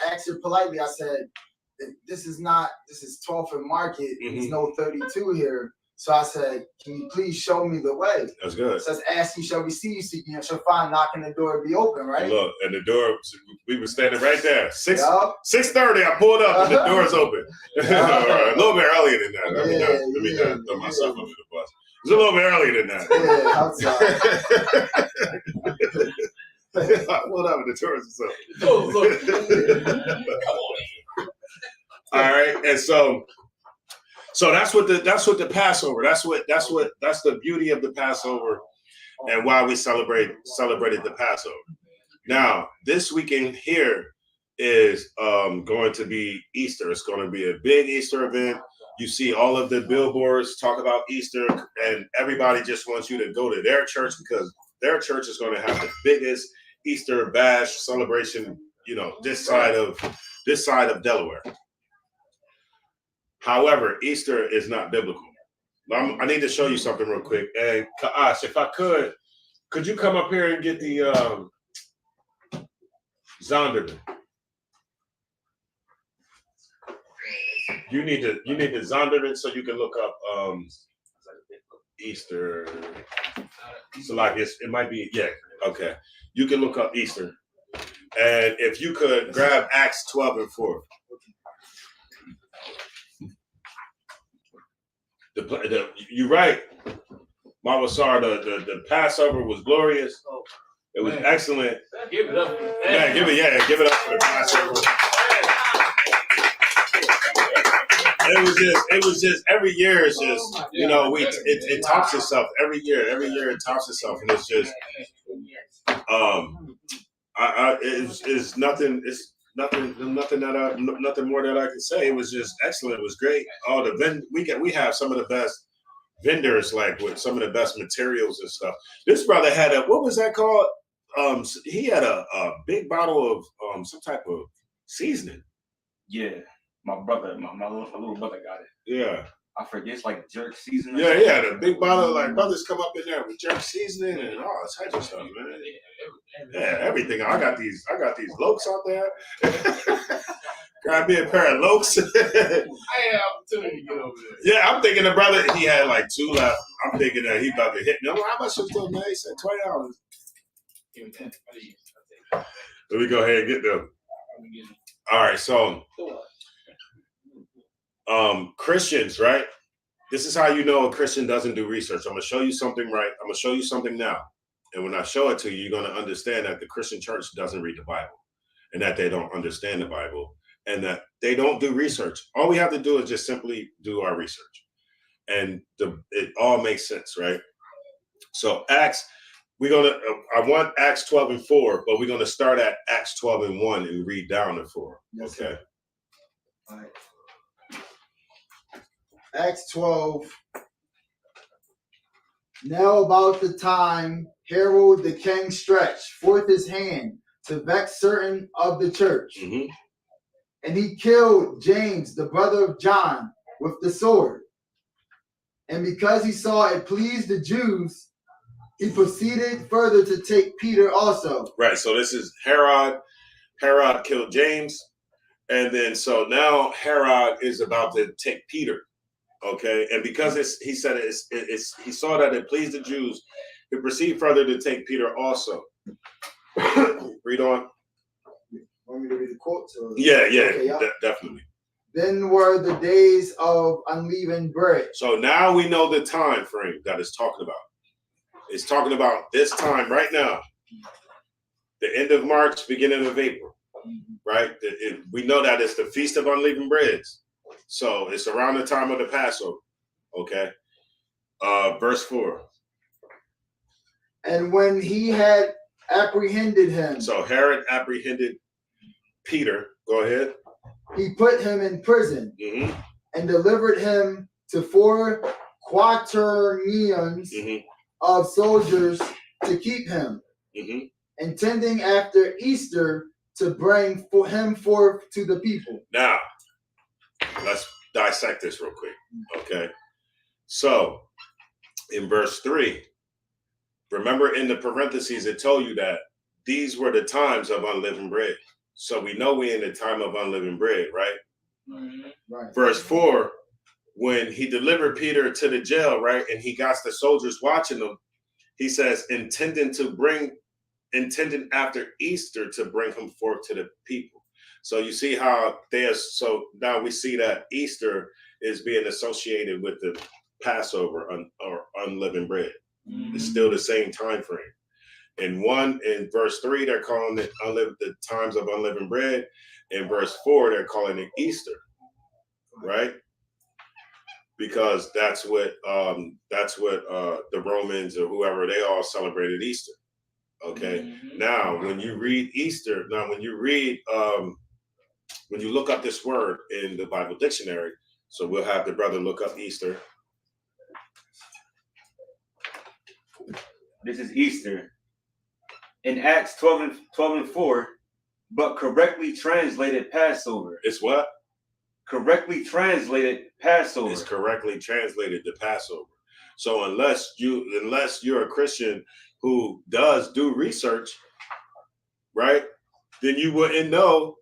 asked her politely. I said, "This is 12th and Market. There's no 32 here." So I said, "Can you please show me the way?" That's good. It says, "Ask, you shall receive. Seek, you shall find. Knocking, the door be open." Right? And look, and the door, we were standing right there. 6:30, Yup. I pulled up and the door's open. All right, a little bit earlier than that. Let me Yeah, not throw myself under the bus. It was a little bit earlier than that. Yeah, outside. I pulled up and the doors was open. Come on. All right, and so that's what the Passover. That's the beauty of the Passover, and why we celebrated the Passover. Now, this weekend here is going to be Easter. It's going to be a big Easter event. You see all of the billboards talk about Easter, and everybody just wants you to go to their church because their church is going to have the biggest Easter bash celebration, you know, this side of Delaware. However, Easter is not biblical. I need to show you something real quick. And Ka'ash, if I could you come up here and get the Zondervan? You need the Zondervan so you can look up Easter. So like it might be, yeah, okay. You can look up Easter. And if you could grab Acts 12:4. You're right, Mawasar. The Passover was glorious. It was excellent. Give it up. Yeah, give it up for the Passover. It was just every year it's just, you know, it tops itself every year it tops itself, and it's just it's nothing more that I can say. It was just excellent. It was great. We have some of the best vendors, like with some of the best materials and stuff. This brother had what was that called? He had a big bottle of some type of seasoning. Yeah, my brother, my little brother got it. Yeah. I forget, it's like jerk seasoning. Yeah, he had a big bottle. Like brothers come up in there with jerk seasoning and all types of stuff, man. Yeah, everything. I got these lokes out there. Grab me a pair of lokes. I had an opportunity to get over there. Yeah, I'm thinking the brother, he had like 2 left. I'm thinking that he about to hit me. I'm like, how much was that, man? He said $20. Let me go ahead and get them. All right, so Christians, right? This is how you know a Christian doesn't do research. I'm gonna show you something, right? I'm gonna show you something now. And when I show it to you, you're gonna understand that the Christian church doesn't read the Bible and that they don't understand the Bible and that they don't do research. All we have to do is just simply do our research. And it all makes sense, right? So Acts, I want Acts 12:4, but we're gonna start at Acts 12:1 and read down to 4. Yes, Okay. sir. All right. Acts 12. Now about the time Herod the king stretched forth his hand to vex certain of the church. Mm-hmm. And he killed James, the brother of John, with the sword. And because he saw it pleased the Jews, he proceeded further to take Peter also. Right. So this is Herod. Herod killed James. And then so now Herod is about to take Peter. Okay. And because he said he saw that it pleased the Jews, he proceeded further to take Peter also. Read on. Want me to read the quotes? Yeah, Okay, definitely. Then were the days of unleavened bread. So now we know the time frame that it's talking about. It's talking about this time right now, the end of March, beginning of April, right? We know that it's the Feast of Unleavened Breads. So it's around the time of the Passover, okay? Verse 4. And when he had apprehended him. So Herod apprehended Peter. Go ahead. He put him in prison and delivered him to 4 quaternions of soldiers to keep him, intending after Easter to bring him forth to the people. Now, let's dissect this real quick, okay? So, in verse 3, remember in the parentheses, it told you that these were the times of unleavened bread. So we know we're in the time of unleavened bread, right? Right. Verse 4, when he delivered Peter to the jail, right, and he got the soldiers watching him, he says, intending after Easter to bring him forth to the people. So you see how so now we see that Easter is being associated with the Passover or unleavened bread. It's still the same time frame. In verse 3, they're calling it the times of unleavened bread. In verse 4, they're calling it Easter, right? Because that's what the Romans or whoever, they all celebrated Easter. Okay. Now, when you read Easter, when you look up this word in the Bible dictionary, so we'll have the brother look up Easter. This is Easter. In Acts 12:4, but correctly translated Passover. It's what? Correctly translated Passover. It's correctly translated to Passover. So unless you're a Christian who does do research, right, then you wouldn't know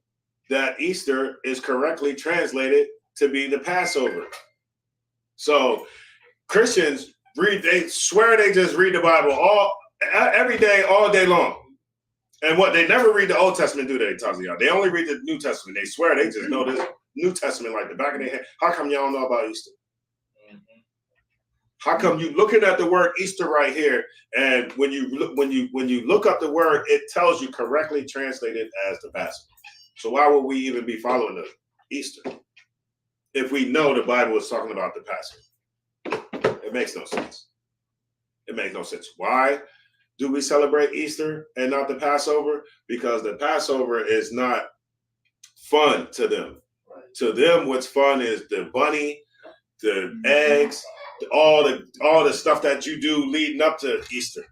that Easter is correctly translated to be the Passover. So Christians they swear they just read the Bible every day, all day long. And what they never read the Old Testament, do they, Tazian? They only read the New Testament. They swear they just know this New Testament like the back of their head. How come y'all don't know about Easter? How come you looking at the word Easter right here, and when you look up the word, it tells you correctly translated as the Passover. So why would we even be following the Easter if we know the Bible is talking about the Passover? It makes no sense. It makes no sense. Why do we celebrate Easter and not the Passover? Because the Passover is not fun to them. Right. To them, what's fun is the bunny, the eggs, all the stuff that you do leading up to Easter.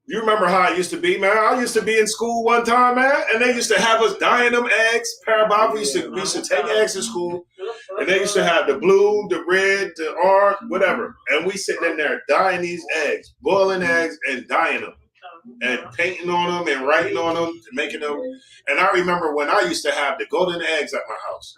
You remember how it used to be, man? I used to be in school one time, man, and they used to have us dyeing them eggs. Parabolic, we used to take eggs to school, and they used to have the blue, the red, the orange, whatever. And we sitting in there dyeing these eggs, boiling eggs and dyeing them, and painting on them and writing on them, and making them. And I remember when I used to have the golden eggs at my house,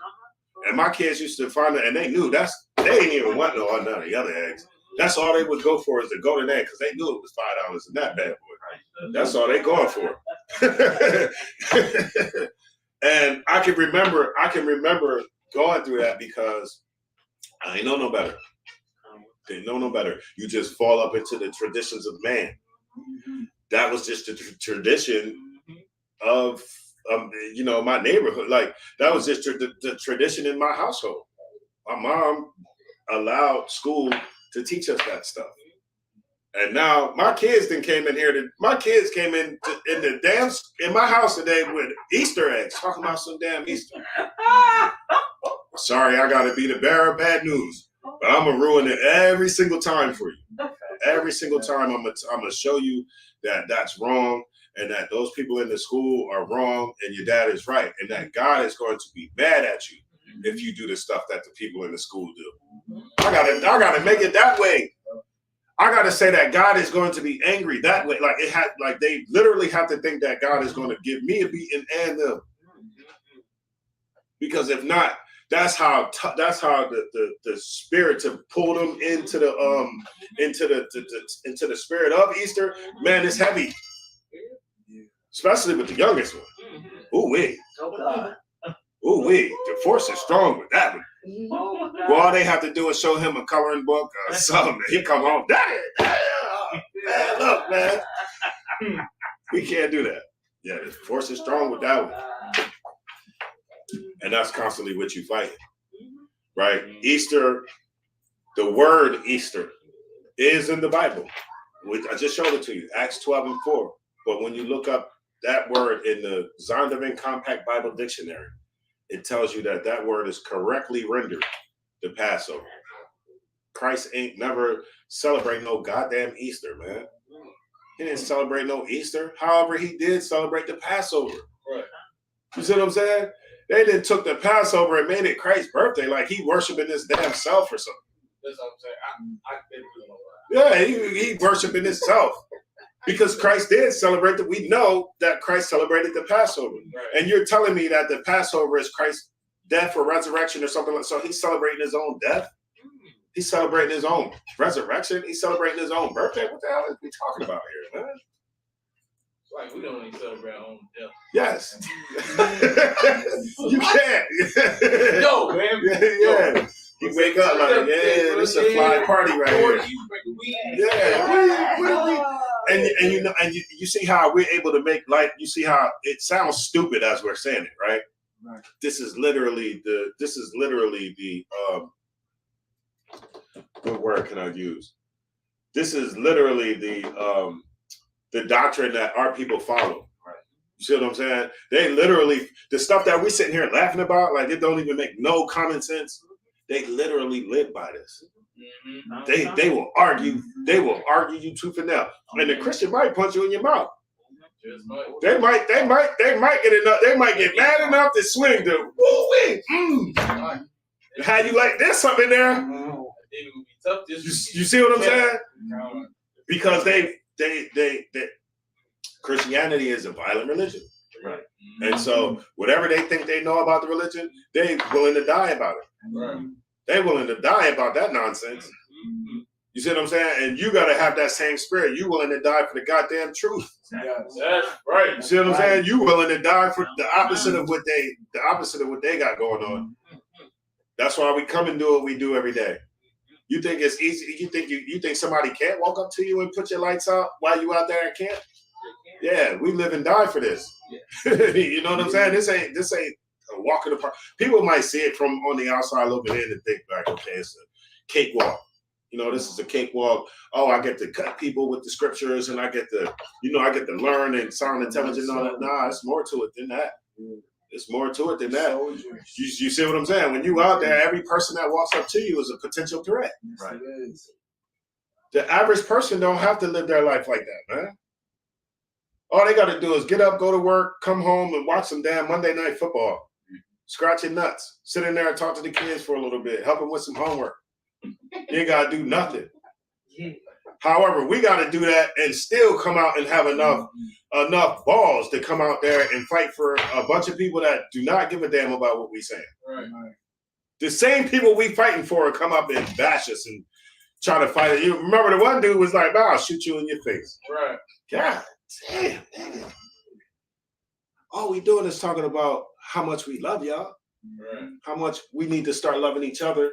and my kids used to find it, and they knew they didn't even want none of the other eggs. That's all they would go for is the golden egg, because they knew it was $5 in that bad boy. That's all they going for. And I can remember going through that because I ain't know no better. Didn't know no better. You just fall up into the traditions of man. That was just the tradition of my neighborhood. Like that was just the tradition in my household. My mom allowed school to teach us that stuff. And now my kids came in here. My kids came in my house today with Easter eggs, talking about some damn Easter. Sorry, I gotta be the bearer of bad news, but I'm gonna ruin it every single time for you. Every single time, I'm gonna show you that that's wrong, and that those people in the school are wrong, and your dad is right, and that God is going to be mad at you if you do the stuff that the people in the school do. I gotta make it that way. I gotta say that God is going to be angry that way. Like they literally have to think that God is going to give me a beating and them. Because if not, that's how the spirit to pull them into the spirit of Easter, man, it's heavy. Especially with the youngest one. Ooh wee. Ooh wee. The force is strong with that one. Well, all they have to do is show him a coloring book or something. He come home, Daddy, man, look, man. We can't do that. Yeah, the force is strong with that one. And that's constantly what you fight, right? Easter, the word Easter is in the Bible. I just showed it to you, Acts 12:4. But when you look up that word in the Zondervan Compact Bible Dictionary, it tells you that word is correctly rendered the Passover. Christ ain't never celebrate no goddamn Easter, man. He didn't celebrate no Easter. However, he did celebrate the Passover. Right. You see what I'm saying? They then took the Passover and made it Christ's birthday, like he worshiping his damn self or something. That's what I'm saying. Yeah, he worshiping himself. Because Christ did celebrate that. We know that Christ celebrated the Passover. Right. And you're telling me that the Passover is Christ's death or resurrection or something like that. So he's celebrating his own death. He's celebrating his own resurrection. He's celebrating his own birthday. What the hell are we talking about here, man? It's like we don't even celebrate our own death. Yes. You can't. Yo, man. Yeah. You wake up like, yeah, this is a fly party right here. Yeah. What are we? And you see how we're able to make life. You see how it sounds stupid as we're saying it, right? Right. This is literally the what word can I use? This is literally the doctrine that our people follow. Right. You see what I'm saying? They literally, the stuff that we're sitting here laughing about, like it don't even make no common sense. They literally live by this. Mm-hmm. They will argue. They will argue you tooth and nail. And the Christian might punch you in your mouth. They might get enough. They might get mad enough to swing the woo-wee. How you like this up in there? You see what I'm saying? Because they Christianity is a violent religion. Right. And so whatever they think they know about the religion, they willing to die about it. Right. They willing to die about that nonsense. You see what I'm saying? And you got to have that same spirit. You willing to die for the goddamn truth. Yes. That's right. You see what I'm saying? You willing to die for the opposite of what they got going on. That's why we come and do what we do every day. You think it's easy? You think somebody can't walk up to you and put your lights out while you out there at camp? Yeah, we live and die for this. Yeah. You know what I'm saying? This ain't a walk in the park. People might see it from on the outside looking in and think like, okay, it's a cakewalk. You know, this is a cakewalk. Oh, I get to cut people with the scriptures, and I get to learn and sound intelligent. Nah, it's more to it than that. It's more to it than that. You see what I'm saying? When you out there, every person that walks up to you is a potential threat. Right. The average person don't have to live their life like that, man. All they got to do is get up, go to work, come home, and watch some damn Monday Night Football. Scratch your nuts. Sit in there and talk to the kids for a little bit. Help them with some homework. You ain't got to do nothing. However, we got to do that and still come out and have enough balls to come out there and fight for a bunch of people that do not give a damn about what we saying. Right. The same people we fighting for come up and bash us and try to fight it. You remember the one dude was like, "I'll shoot you in your face." Right. God damn, nigga. all we doing is talking about how much we love y'all, Right. how much we need to start loving each other,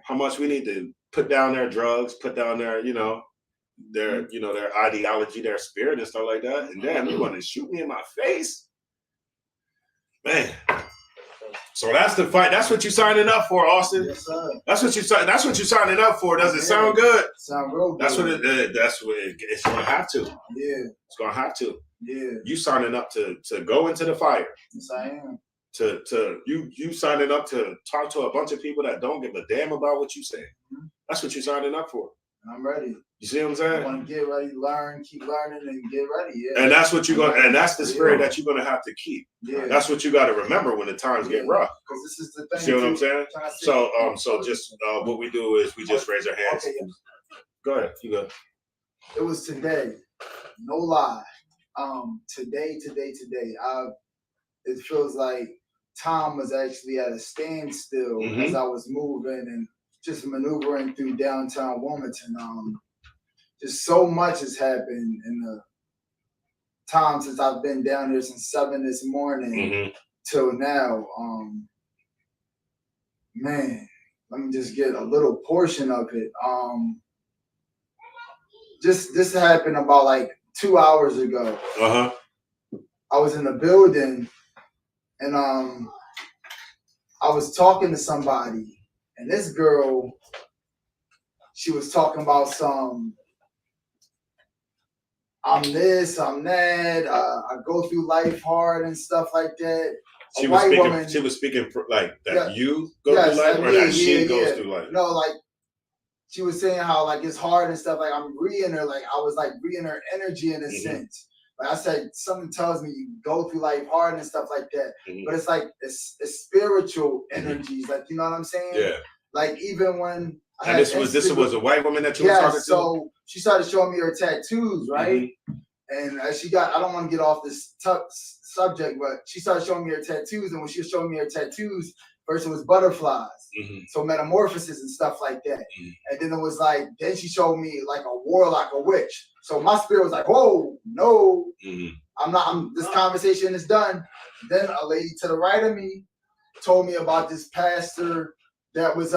how much we need to put down their drugs, put down their, their ideology, their spirit and stuff like that. And damn, you want to shoot me in my face? Man. So that's the fight. That's what you signing up for, Austin. Yes, sir. That's what you signing up for. Does it sound good? Sound real good. That's what it's gonna have to. Yeah. It's gonna have to. Yeah. You signing up to go into the fire. Yes, I am. You signing up to talk to a bunch of people that don't give a damn about what you say. Mm-hmm. That's what you're signing up for. I'm ready. You see what I'm I saying? want to get ready, learn, keep learning, and get ready. Yeah. And that's what you're gonna, and that's the spirit that you're gonna have to keep. Yeah. That's what you got to remember when the times get rough. Because this is the You thing. see what I'm saying? Trying to say- So just what we do is we just raise our hands. Okay, yeah. Go ahead. You go. It was today, no lie. Today. It feels like time was actually at a standstill Mhm. as I was moving and just maneuvering through downtown Wilmington. Just so much has happened in the time since I've been down here since 7 this morning Mm-hmm. till now. Man, let me just get a little portion of it. This happened about like 2 hours ago. Uh-huh. I was in the building and I was talking to somebody, and this girl, she was talking about I'm this, I'm that, I go through life hard and stuff like that. She was speaking for, like that. Yeah. You go Yes, through life, or yeah, that she yeah, goes yeah. through life. No, like she was saying how like it's hard and stuff. Like I'm reading her, like I was like reading her energy in a Mhm. sense. Like I said, something tells me you go through life hard and stuff like that. Mhm. But it's like it's spiritual energies, like you know what I'm saying? Yeah. Like even when I And had this was a white woman that you were yeah, talking to. so she started showing me her tattoos, right? Mhm. And as she got, I don't want to get off this subject, but she started showing me her tattoos, and when she was showing me her tattoos, first it was butterflies, Mhm. so metamorphosis and stuff like that, Mhm. and then it was like, then she showed me like a warlock, a witch. So my spirit was like, whoa, no, Mhm. this conversation is done. Then a lady to the right of me told me about this pastor that was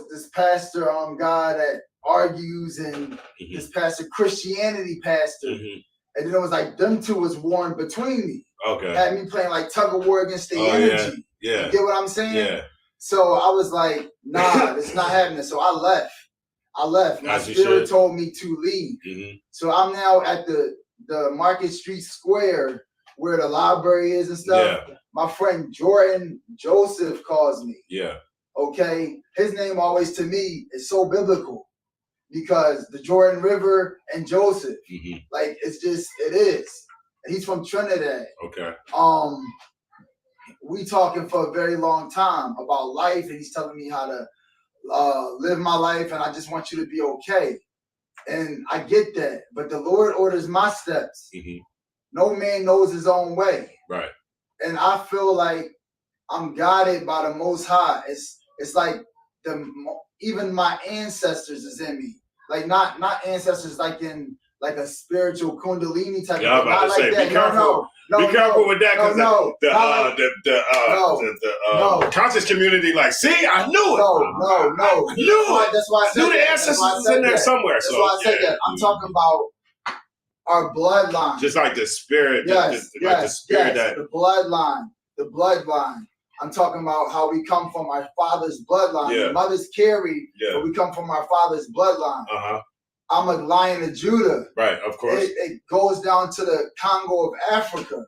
this pastor guy that argues, and Mhm. this pastor Christianity pastor. Mhm. And then it was like them two was warring between me. Okay. Had me playing like tug of war against the Oh, energy. Yeah. You get what I'm saying? Yeah. So I was like, nah, it's not happening. So I left. My As you spirit should. told me to leave. Mhm. So I'm now at the Market Street Square where the library is and stuff. Yeah. My friend Jordan Joseph calls me. Yeah. Okay. His name always to me is so biblical because the Jordan River and Joseph. Mhm. Like it is. And he's from Trinidad. Okay. We talking for a very long time about life, and he's telling me how to live my life, and I just want you to be okay. And I get that, but the Lord orders my steps. Mhm. No man knows his own way. Right. And I feel like I'm guided by the Most High. It's like even my ancestors is in me. Like not ancestors like in like a spiritual kundalini type. Yeah, I'm of thing. about Not to like say, that. be careful. No, Be careful with that, because no, the no. conscious community, like, see, I knew it. No. I knew it. That's why I I knew said the that. ancestors That's why I was said in there that. somewhere. That's So why I said yeah. that. I'm talking about our bloodline. Just like the spirit, like the spirit that. The bloodline. I'm talking about how we come from our father's bloodline. Yeah. The mothers carry, Yeah. but we come from our father's bloodline. Uh-huh. I'm a Lion of Judah. Right, of course. It goes down to the Congo of Africa.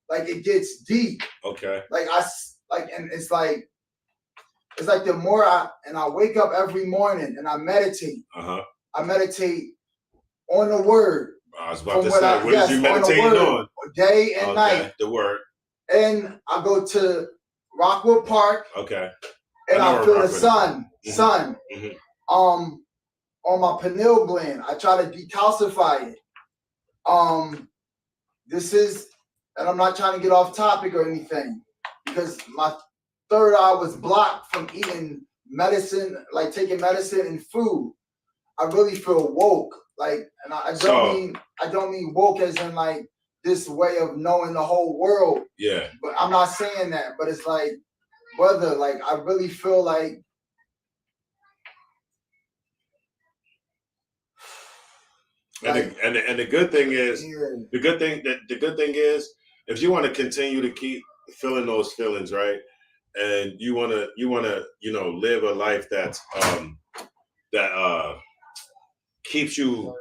Like it gets deep. Okay. And it's like the more I wake up every morning and I meditate. Uh-huh. I meditate on the word. I was about to say, what is you meditating on? Day and night. The word. And I go to Rockwood Park. Okay. And I feel the Rockwood. sun. Mhm. On my pineal gland. I try to decalcify it. This is, and I'm not trying to get off topic or anything, because my third eye was blocked from eating medicine, like taking medicine and food. I really feel woke. Like, and I don't mean woke as in like this way of knowing the whole world. Yeah. But I'm not saying that. But it's like, brother, like I really feel like. And the good thing is, the good thing is, if you want to continue to keep feeling those feelings, right, and you wanna live a life that's that keeps you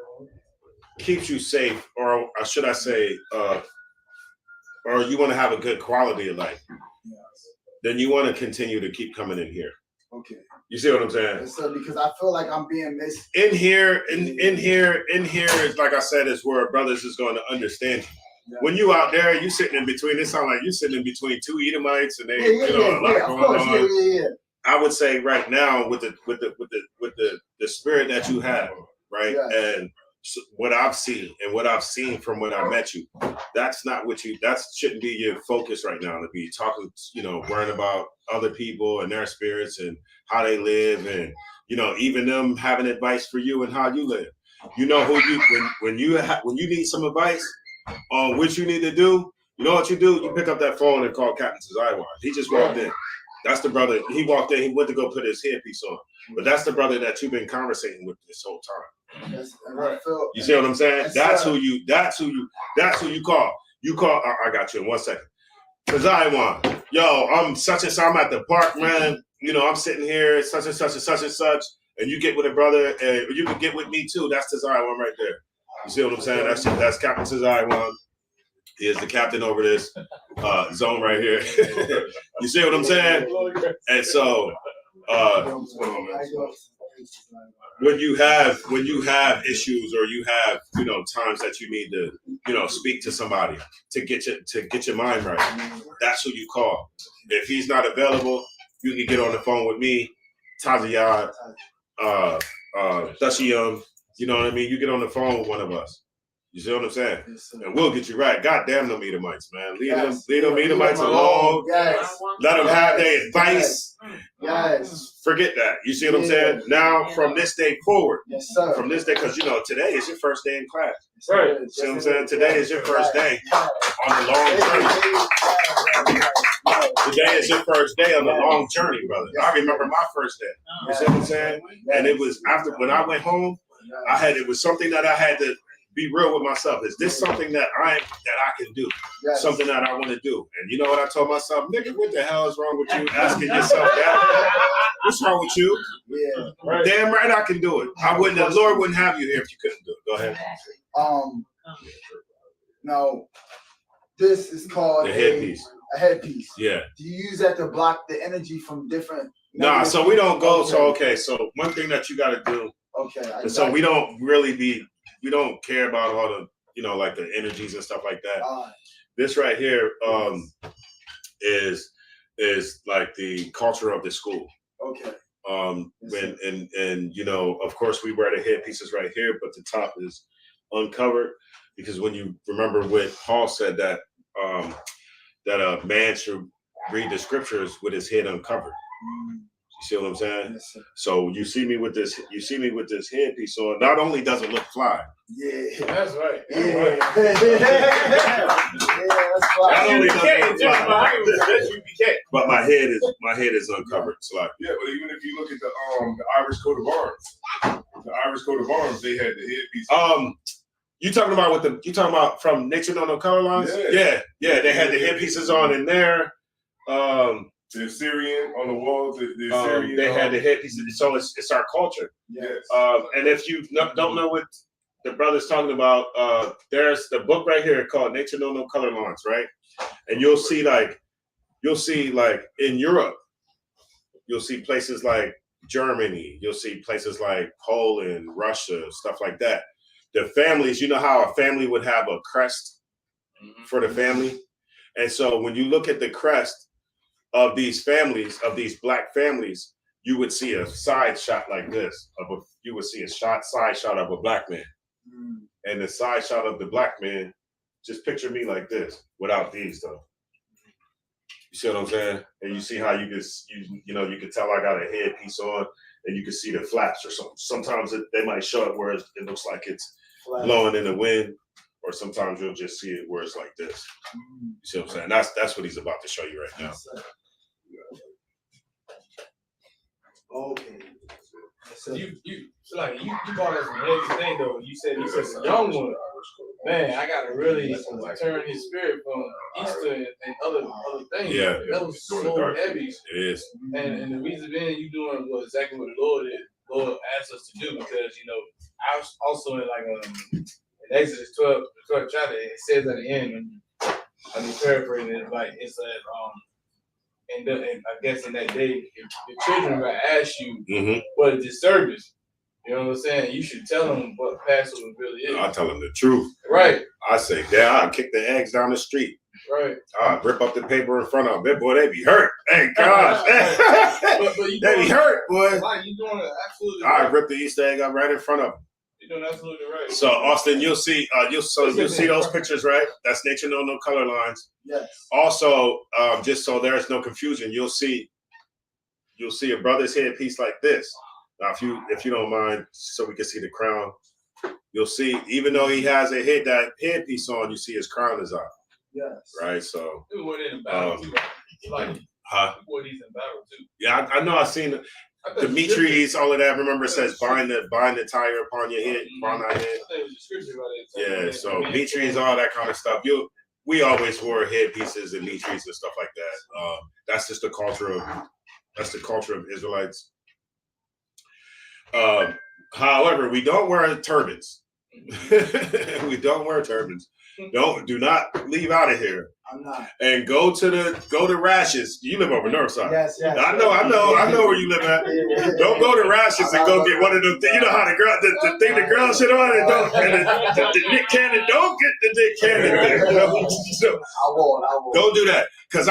safe, or should I say, or you want to have a good quality of life, then you want to continue to keep coming in here. Okay. You see what I'm saying? Yes, sir, because I feel like I'm being missed. In here is, like I said, is where brothers is going to understand you. Yeah. When you out there, you sitting in between. It sounds like you sitting in between two Edomites, and they, a lot going on. Yeah. I would say right now, with the spirit that you have, right, and what I've seen from when I met you, that's not what that shouldn't be your focus right now. To be talking, worrying about other people and their spirits and how they live, and even them having advice for you and how you live. You know who you when you need some advice on what you need to do. You know what you do? You pick up that phone and call Captain Tazaiwan. He just walked in. That's the brother. He walked in. He went to go put his headpiece on. But that's the brother that you've been conversating with this whole time. Right. You see what I'm saying? That's who you call. You call. I got you in 1 second. Tazaiwan. Yo, I'm such and such. I'm at the park, man. I'm sitting here, such and such and such and such. And you get with a brother, and you can get with me too. That's Tazaiwan right there. You see what I'm saying? That's Captain Tazaiwan. He is the captain over this zone right here. You see what I'm saying? And so when you have issues, or you have times that you need to speak to somebody to get your mind right, that's who you call. If he's not available, you can get on the phone with me, Taziyad, Dashiyam. You know what I mean? You get on the phone with one of us. You see what I'm saying? Yes, and we'll get you right. God damn them Edomites, man. Leave them Edomites alone. Yes. Let them have their advice. Yes. Forget that. You see what I'm saying? Now, from this day forward. Yes, sir. From this day, because today is your first day in class. Right. You see what I'm saying? Today is your first day on the long journey. Today is your first day on the long journey, brother. I remember my first day. You see what I'm saying? And it was after when I went home, it was something that I had to be real with myself. Is this something that I can do? Yes. Something that I want to do? And you know what I told myself? Nigga, what the hell is wrong with you? Asking yourself that. What's wrong with you? Yeah. Right. Damn right I can do it. The Lord wouldn't have you here if you couldn't do it. Go ahead. No, this is called the headpiece. A headpiece. Yeah. Do you use that to block the energy from different? Nah, so we don't go. So one thing that you got to do. Okay. So we don't we don't care about all the, like the energies and stuff like that. This right here is like the culture of the school. Okay. Of course we wear the headpieces right here, but the top is uncovered, because when you remember what Paul said that a man should read the scriptures with his head uncovered. You see what I'm saying? Yes, sir. So you see me with this headpiece on. Not only does it look fly. Yeah. That's right. Yeah, that's fly. Not only does it look fly, but my head is uncovered. So like, yeah, but even if you look at the Irish coat of arms, they had the headpiece. You talking about from Nature No No Color Lines? Yeah. They had the headpieces on in there. The Assyrian on the walls. The Assyrian. They had the headpieces. So it's our culture. Yes. And if you don't know what the brother's talking about, there's the book right here called Nature No No Color Lines, right? And you'll see like in Europe, you'll see places like Germany, you'll see places like Poland, Russia, stuff like that. The families, you know how a family would have a crest for the family? And so when you look at the crest of these families, of these black families, you would see a side shot like this. You would see a side shot of a black man. And the side shot of the black man, just picture me like this, without these though. You see what I'm saying? And you see how you can tell I got a headpiece on, and you can see the flaps or something. Sometimes they might show it where it looks like it's blowing in the wind, or sometimes you'll just see it where it's like this. You see what I'm saying? That's what he's about to show you right now. Okay. So you brought us some heavy thing though. You said some young one. Man, I gotta really turn his spirit from Easter and other things. Yeah. That was so heavy. It is. And the reason being, you doing exactly what the Lord asked us to do, because I was also in in Exodus 12 chapter, it says at the end, I mean paraphrasing it, like it said, and I guess in that day, if your children will ask you what is this service, you know what I'm saying? You should tell them what Passover really is. I tell them the truth. Right. I say, Dad, I'll kick the eggs down the street. Right. I'll rip up the paper in front of them. Boy, they be hurt. Hey, gosh. but They be hurt, boy. Right, you doing it absolutely I right. rip the Easter egg up right in front of them. You're doing absolutely right. So, Austin, you'll see those pictures, right? That's nature, no color lines. Yes. Also, just so there's no confusion, you'll see a brother's headpiece like this. Now, if you don't mind, so we can see the crown, you'll see, even though he has that headpiece on, you see his crown is up. Yes. Right. So. We wore it in battle too. Like, we wore these in battle too. Yeah, I know. I've seen Demetrius, all of that. Remember, it says bind the tire upon your head, upon our head. Yeah. So Demetrius, all that kind of stuff. We always wore headpieces and Demetrius and stuff like that. That's just the culture of Israelites. However, we don't wear turbans. We don't wear turbans. Do not leave out of here. I'm not. And go to Rashes. You live over north side. Yes. I know where you live at. Don't go to Rashes and go get one of them. You know how the thing the girl shit on it. The Nick Cannon. Don't get the Nick Cannon thing. So, I won't. Don't do that. Cause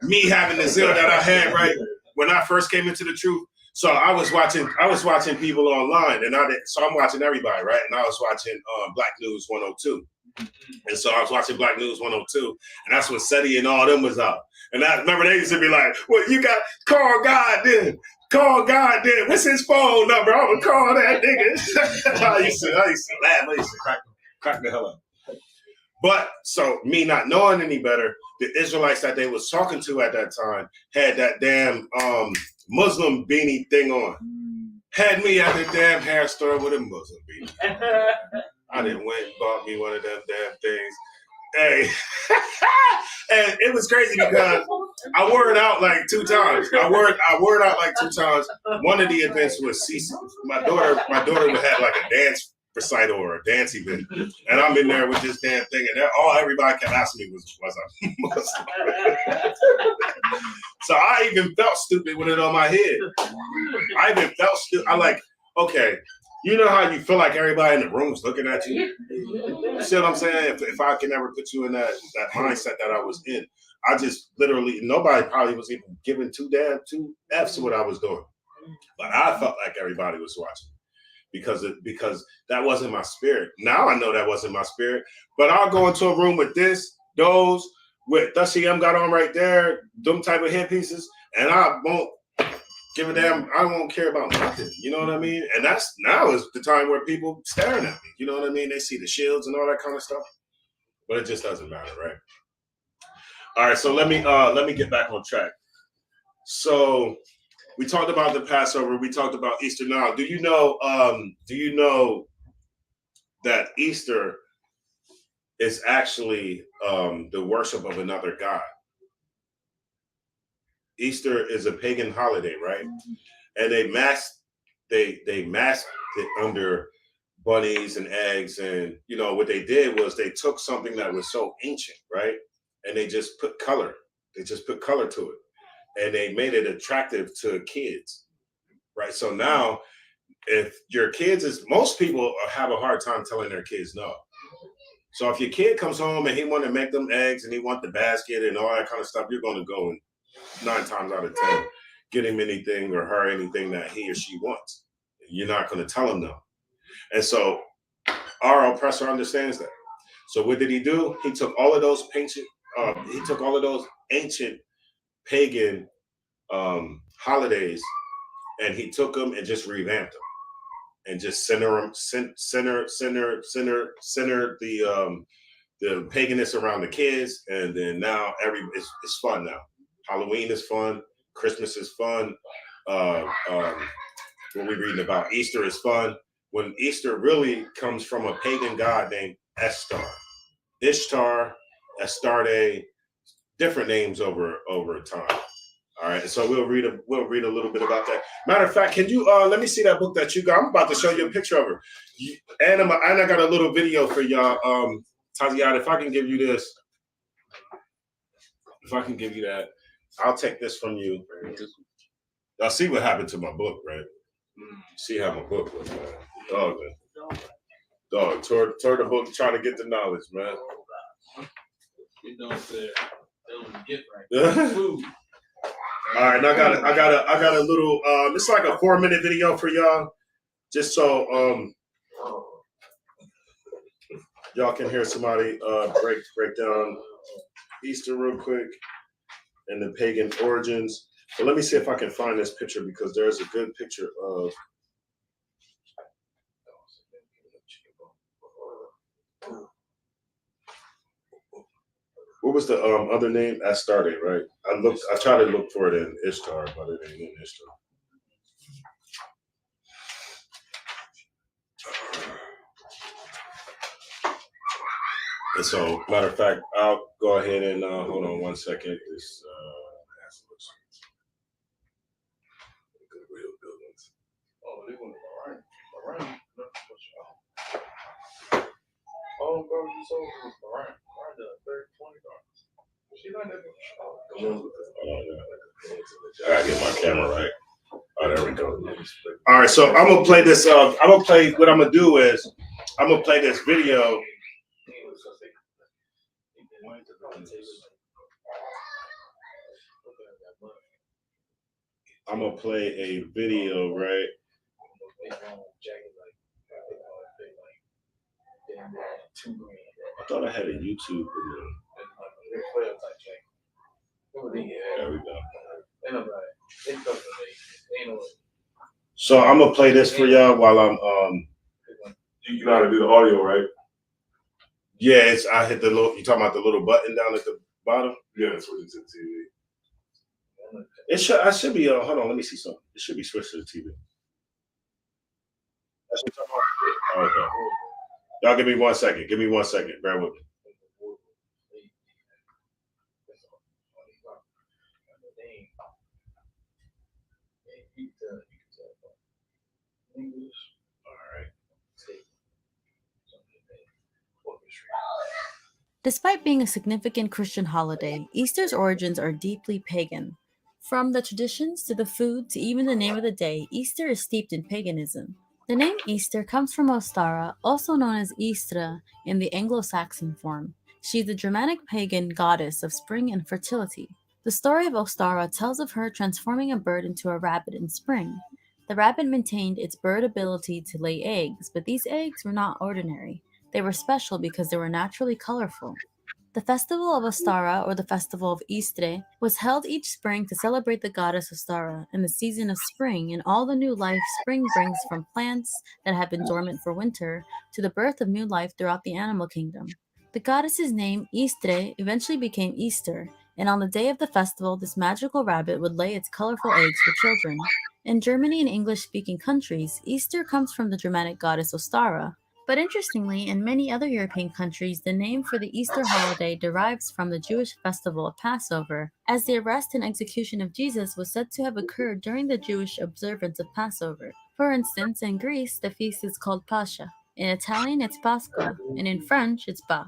me having the zeal that I had right when I first came into the truth. So I was watching people online, and so I'm watching everybody, right? And I was watching Black News 102, and so I was watching Black News 102, and that's when SETI and all them was out. And I remember they used to be like, "Well, you got call God then, what's his phone number? I'm gonna call that nigga." I used to laugh, I used to crack the hell up. But so me not knowing any better, the Israelites that they was talking to at that time had that damn Muslim beanie thing on. Had me at the damn hair store with a Muslim beanie. I didn't went and bought me one of them damn things. Hey, and it was crazy because I wore it out like 2 times. I wore it out like 2 times. One of the events was my daughter would have like a dance recital or a dance event, and I'm in there with this damn thing, and everybody kept asking me was I Muslim. So I even felt stupid with it on my head. I even felt stupid. I like, okay, you know how you feel like everybody in the room is looking at you? You see what I'm saying? If I can ever put you in that mindset that I was in, I just literally, nobody probably was even giving 2 F's to what I was doing. But I felt like everybody was watching because that wasn't my spirit. Now I know that wasn't my spirit, but I'll go into a room with those, with Dusty M got on right there, them type of headpieces, and I won't give a damn. I won't care about nothing. You know what I mean? And now is the time where people staring at me. You know what I mean? They see the shields and all that kind of stuff, but it just doesn't matter, right? All right, so let me get back on track. So we talked about the Passover. We talked about Easter. Now, do you know that Easter is actually the worship of another god? Easter is a pagan holiday, right? And they masked it under bunnies and eggs, and what they did was they took something that was so ancient, right? And they just put color. They just put color to it, and they made it attractive to kids, right? So now, if your kids most people have a hard time telling their kids no. So if your kid comes home and he want to make them eggs and he want the basket and all that kind of stuff, you're going to go and 9 times out of 10 get him anything or her anything that he or she wants. You're not going to tell him no. And so our oppressor understands that. So what did he do? He took all of those ancient pagan holidays, and he took them and just revamped them. and just center the paganness around the kids, and then now it's fun now. Halloween is fun, Christmas is fun. What we're reading about Easter is fun. When Easter really comes from a pagan god named Ishtar, Astarte, different names over time. All right, so we'll read a little bit about that. Matter of fact, can you let me see that book that you got? I'm about to show you a picture of her. And I got a little video for y'all. Taziana, if I can give you this, if I can give you that, I'll take this from you. I'll see what happened to my book, right? See how my book was, man. Dog, toward the book, trying to get the knowledge, man. You know what I'm saying? Get right. Food. All right, and I got a little. It's like a 4-minute video for y'all, just so y'all can hear somebody break down Easter real quick and the pagan origins. But let me see if I can find this picture, because there's a good picture of. What was the other name? Astarte, right? I tried to look for it in Ishtar, but it ain't in Ishtar. And so, matter of fact, I'll go ahead and hold on one second. This real buildings. Oh, they want Bahrain. Oh, bro, you sold it was Bahrain. The $20. She like that. I gotta get my camera right. Oh, there we go. All right, so I'm gonna play this. What I'm gonna do is I'm gonna play this video. I'm gonna play a video, right? I thought I had a YouTube video. There we go. So I'm gonna play this for y'all while I'm You know how to do the audio, right? Yeah, I hit the little. You talking about the little button down at the bottom? Yeah, switch it to the TV. It should. I should be. Hold on. Let me see something. It should be switched to the TV. That's what I'm talking about. Okay. Y'all give me 1 second. Give me 1 second. Bear with me. Despite being a significant Christian holiday, Easter's origins are deeply pagan. From the traditions to the food to even the name of the day, Easter is steeped in paganism. The name Easter comes from Ostara, also known as Istra in the Anglo-Saxon form. She is the Germanic pagan goddess of spring and fertility. The story of Ostara tells of her transforming a bird into a rabbit in spring. The rabbit maintained its bird ability to lay eggs, but these eggs were not ordinary. They were special because they were naturally colorful. The festival of Ostara, or the festival of Istre, was held each spring to celebrate the goddess Ostara and the season of spring and all the new life spring brings, from plants that have been dormant for winter to the birth of new life throughout the animal kingdom. The goddess's name, Istre, eventually became Easter, and on the day of the festival, this magical rabbit would lay its colorful eggs for children. In Germany and English-speaking countries, Easter comes from the Germanic goddess Ostara. But interestingly, in many other European countries, the name for the Easter holiday derives from the Jewish festival of Passover, as the arrest and execution of Jesus was said to have occurred during the Jewish observance of Passover. For instance, in Greece, the feast is called Pascha. In Italian, it's Pasqua, and in French, it's Pâques.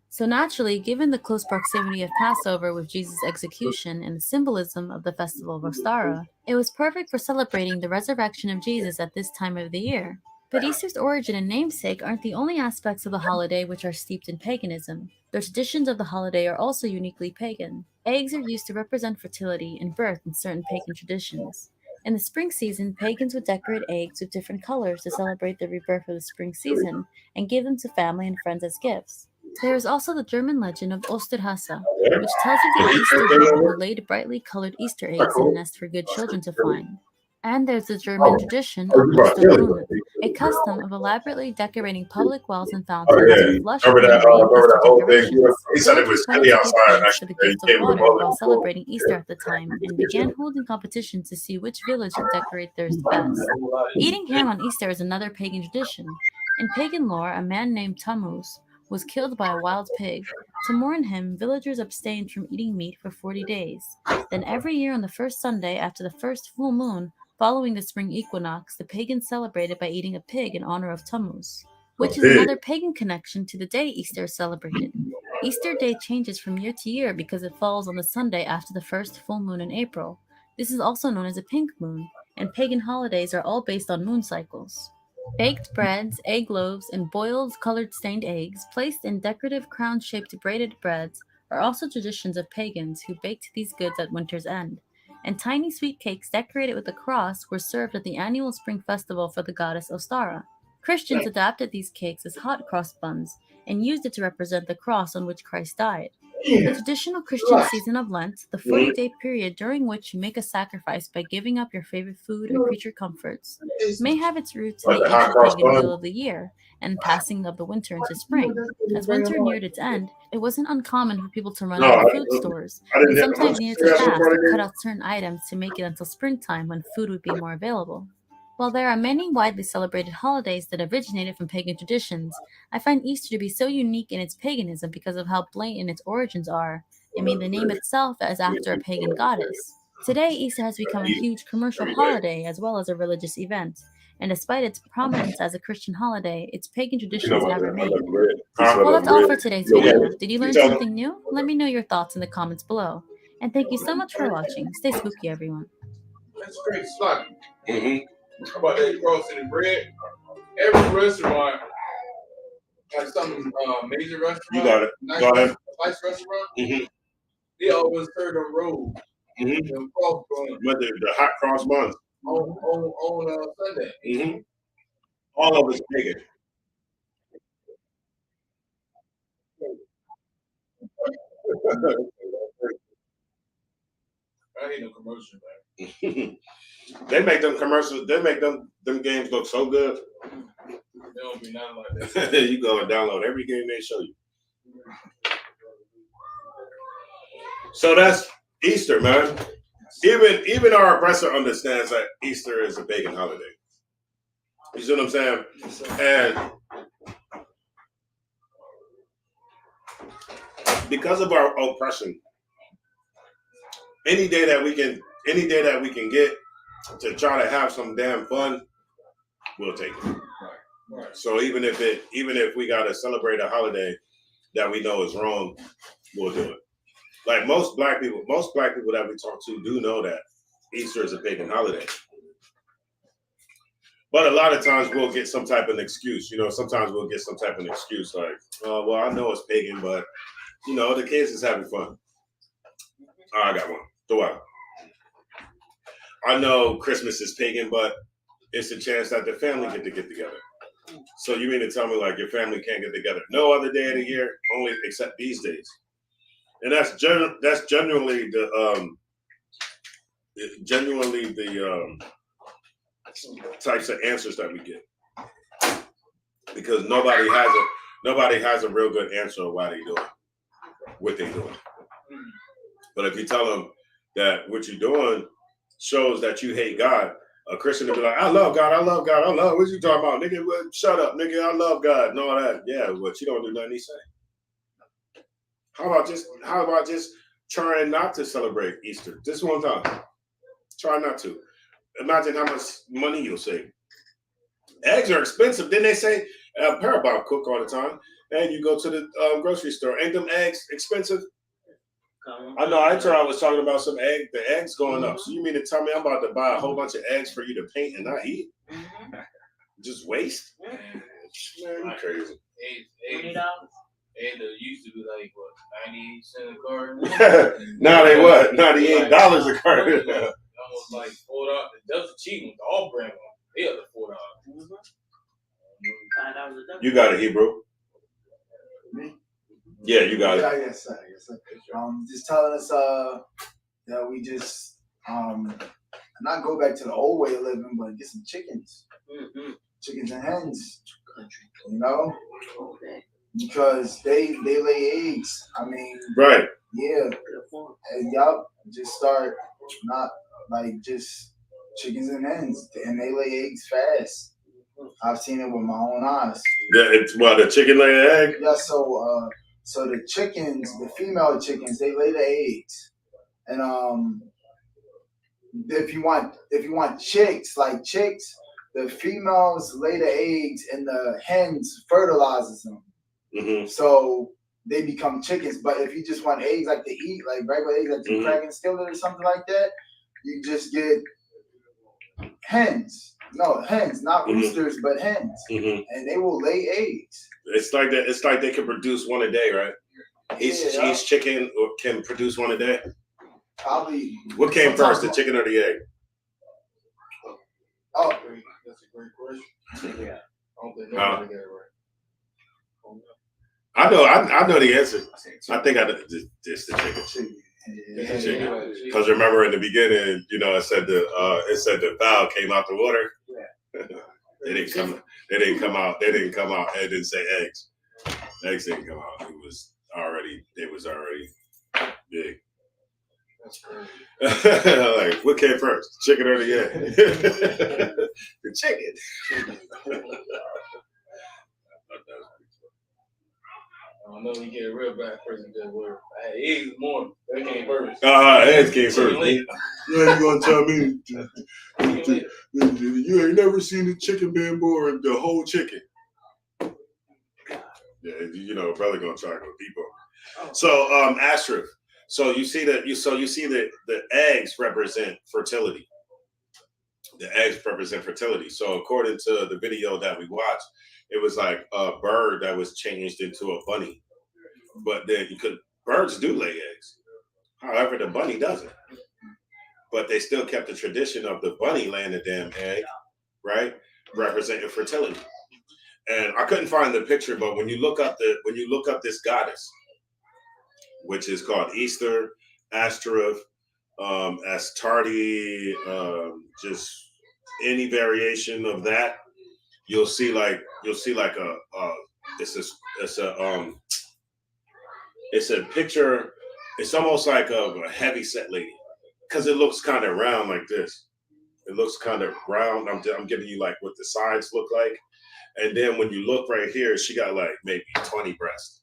So naturally, given the close proximity of Passover with Jesus' execution and the symbolism of the festival of Ostara, it was perfect for celebrating the resurrection of Jesus at this time of the year. But Easter's origin and namesake aren't the only aspects of the holiday which are steeped in paganism. The traditions of the holiday are also uniquely pagan. Eggs are used to represent fertility and birth in certain pagan traditions. In the spring season, pagans would decorate eggs with different colors to celebrate the rebirth of the spring season and give them to family and friends as gifts. There is also the German legend of Osterhase, which tells of the Easter bunny who laid brightly colored Easter eggs in a nest for good children to find. And there's the German tradition of Osterbrunnen, a custom of elaborately decorating public wells and Oh fountains yeah, with lush remember that? greenery and Remember that Easter whole thing? decorations. He said it Villagers was wanted chilly to give outside. thanks for the He gift of gave him a water bullet. while celebrating Easter at the time, and began holding competitions to see which village could decorate theirs best. Eating ham on Easter is another pagan tradition. In pagan lore, a man named Tammuz was killed by a wild pig. To mourn him, villagers abstained from eating meat for 40 days. Then every year on the first Sunday after the first full moon, following the spring equinox, the pagans celebrated by eating a pig in honor of Tammuz, which is another pagan connection to the day Easter is celebrated. Easter Day changes from year to year because it falls on the Sunday after the first full moon in April. This is also known as a pink moon, and pagan holidays are all based on moon cycles. Baked breads, egg loaves, and boiled colored stained eggs placed in decorative crown-shaped braided breads are also traditions of pagans who baked these goods at winter's end. And tiny sweet cakes decorated with a cross were served at the annual spring festival for the goddess Ostara. Christians adapted these cakes as hot cross buns and used it to represent the cross on which Christ died. The traditional Christian season of Lent, the 40-day period during which you make a sacrifice by giving up your favorite food or creature comforts, may have its roots in the ancient pagan wheel of the year and passing of the winter into spring. As winter neared its end, it wasn't uncommon for people to run out of food stores, and sometimes needed to fast or cut out certain items to make it until springtime when food would be more available. While there are many widely celebrated holidays that originated from pagan traditions, I find Easter to be so unique in its paganism because of how blatant its origins are. I mean, the name itself is after a pagan goddess. Today, Easter has become a huge commercial holiday as well as a religious event, and despite its prominence as a Christian holiday, its pagan traditions have remained. Well, that's all for today's video. Did you learn something new? Let me know your thoughts in the comments below. And thank you so much for watching. Stay spooky, everyone. That's great stuff. How about that cross in the bread? Every restaurant, like some major restaurant, You got it. nice, Go ahead. nice restaurant, they always serve them rolls. Them cross buns But the hot cross buns. on Sunday. All of it's pagan. I hate no commercial, man. They make them commercials. They make them games look so good. They don't be nothing like that. You go and download every game they show you. So that's Easter, man. Even our oppressor understands that Easter is a pagan holiday. You see what I'm saying? And because of our oppression, any day that we can get to try to have some damn fun, we'll take it. Right. So even if we gotta celebrate a holiday that we know is wrong, we'll do it. Like most black people that we talk to do know that Easter is a pagan holiday. But a lot of times we'll get some type of excuse. Sometimes we'll get some type of excuse like, well, I know it's pagan, but the kids is having fun. Oh, I got one. Throw out. I know Christmas is pagan, but it's a chance that the family get together. So you mean to tell me like your family can't get together no other day of the year, only except these days? And that's genuinely the types of answers that we get, because nobody has a real good answer of why they do it, what they doing. But if you tell them that what you're doing shows that you hate God, a Christian will be like, I love God, I love God, I love. What you talking about, nigga? Well, shut up, nigga. I love God and all that. Yeah, but you don't do nothing he say. How about just trying not to celebrate Easter just one time? Try not to. Imagine how much money you'll save. Eggs are expensive. Didn't they say Parabon cook all the time? And you go to the grocery store. Ain't them eggs expensive? I know. I was talking about the eggs going up. So you mean to tell me I'm about to buy a whole bunch of eggs for you to paint and not eat? Just waste? Man, you crazy. $80. And used to be like what, 98 cents a carton. Now they what? $98 a carton. Almost like $4. That's the cheap one. The all brand one. They are the $4. You got it, Hebrew. Me? Yeah, you got it. Yes, sir. Yes, sir. Just telling us that we just not go back to the old way of living, but get some chickens. chickens and hens. You know, because they lay eggs. I mean, Right. yeah, and yup, just start not like just chickens and hens, and they lay eggs fast. I've seen it with my own eyes. It's well, the chicken lay an egg. Yeah, so the chickens, the female chickens, they lay the eggs, and if you want chicks, the females lay the eggs and the hens fertilizes them. Mm-hmm. So they become chickens. But if you just want eggs like to eat, like regular eggs like you crack in skillet or something like that, you just get hens. No, hens, not roosters, but hens. Mm-hmm. And they will lay eggs. It's like that. It's like they can produce one a day, right? Each chicken can produce one a day. Probably. What came first, the chicken or the egg? Oh, That's a great question. Yeah. I don't think Huh? nobody got it right. I know the answer. I think it's the chicken. Because remember in the beginning, you know, it said the fowl came out the water. They didn't come out. They didn't come out. It didn't say eggs. Eggs didn't come out. It was already big. That's crazy. Like, what came first, chicken or the egg? The chicken. I know you get a real bad person that word. I had eggs more. That came first. Eggs came first. Chicken late. You ain't gonna tell me you ain't never seen the chicken being born, the whole chicken. Yeah, you know, brother gonna try to go deeper. So, Ashraf. So you see that the eggs represent fertility. The eggs represent fertility. So according to the video that we watched, it was like a bird that was changed into a bunny. But then birds do lay eggs. However, the bunny doesn't. But they still kept the tradition of the bunny laying the damn egg, right? Representing fertility. And I couldn't find the picture, but when you look up this goddess, which is called Easter, Ashtoreth, Astarte, just any variation of that, you'll see like it's a picture. It's almost like a heavy set lady because it looks kind of round like this. It looks kind of round. I'm giving you like what the sides look like, and then when you look right here, she got like maybe 20 breasts,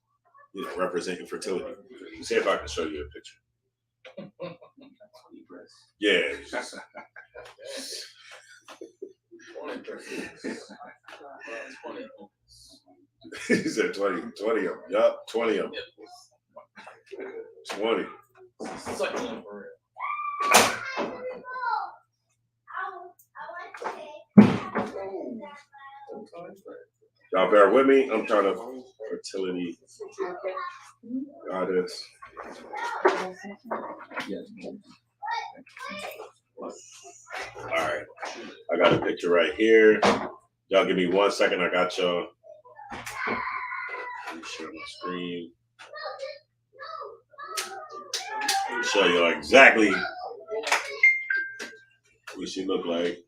you know, representing fertility. Let's see if I can show you a picture. Yeah. He said 20 of them. Yup, 20 of them. 20. Y'all bear with me. I'm trying to fertility goddess. All right, I got a picture right here. Y'all give me 1 second. I got y'all. Let me share my screen. Let me show you exactly what she look like.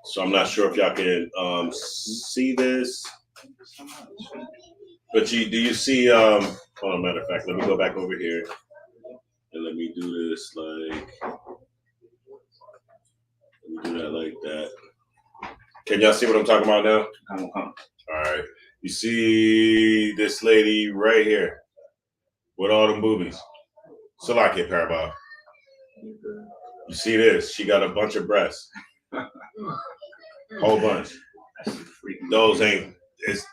So I'm not sure if y'all can see this, but do you see? Hold on, matter of fact, let me go back over here and let me do this like, let me do that like that. Can y'all see what I'm talking about now? All right, you see this lady right here with all the boobies. Salakia Parabah. You see this? She got a bunch of breasts. Whole bunch. Those ain't.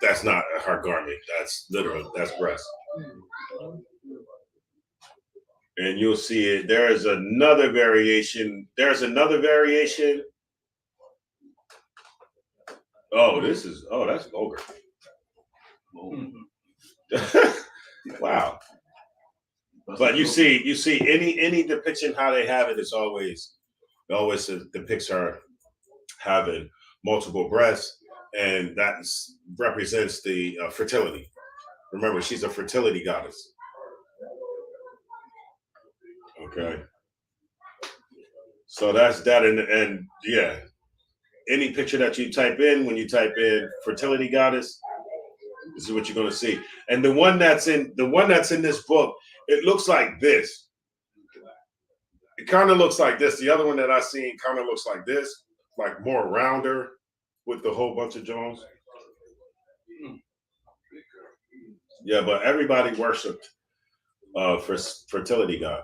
That's not her garment. That's literal. That's breast. And you'll see it. There is another variation. There's another variation. Oh, that's vulgar. Wow. But you see any depiction how they have it is always depicts her having multiple breasts, and that represents the fertility. Remember, she's a fertility goddess. Okay. So that's that, and yeah, any picture that you type in, when you type in fertility goddess, this is what you're gonna see. And the one that's in this book, it looks like this. It kind of looks like this. The other one that I seen kind of looks like this, like more rounder with the whole bunch of Jones. Yeah, but everybody worshipped for fertility god.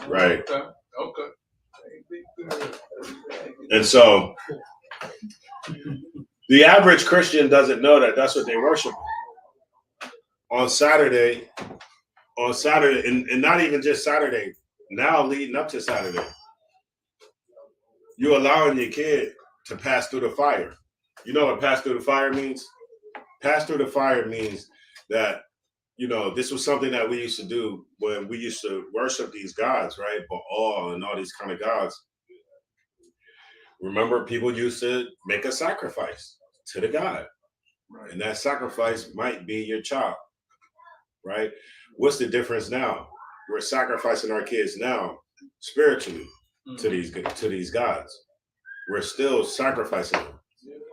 Right. Okay. And so the average Christian doesn't know that that's what they worship on Saturday, and not even just Saturday, now leading up to Saturday. You're allowing your kid to pass through the fire. You know what pass through the fire means? Pass through the fire means that, you know, this was something that we used to do when we used to worship these gods, right? Baal and all these kind of gods. Remember, people used to make a sacrifice to the god. Right. And that sacrifice might be your child, right? What's the difference now? We're sacrificing our kids now spiritually to these gods. We're still sacrificing them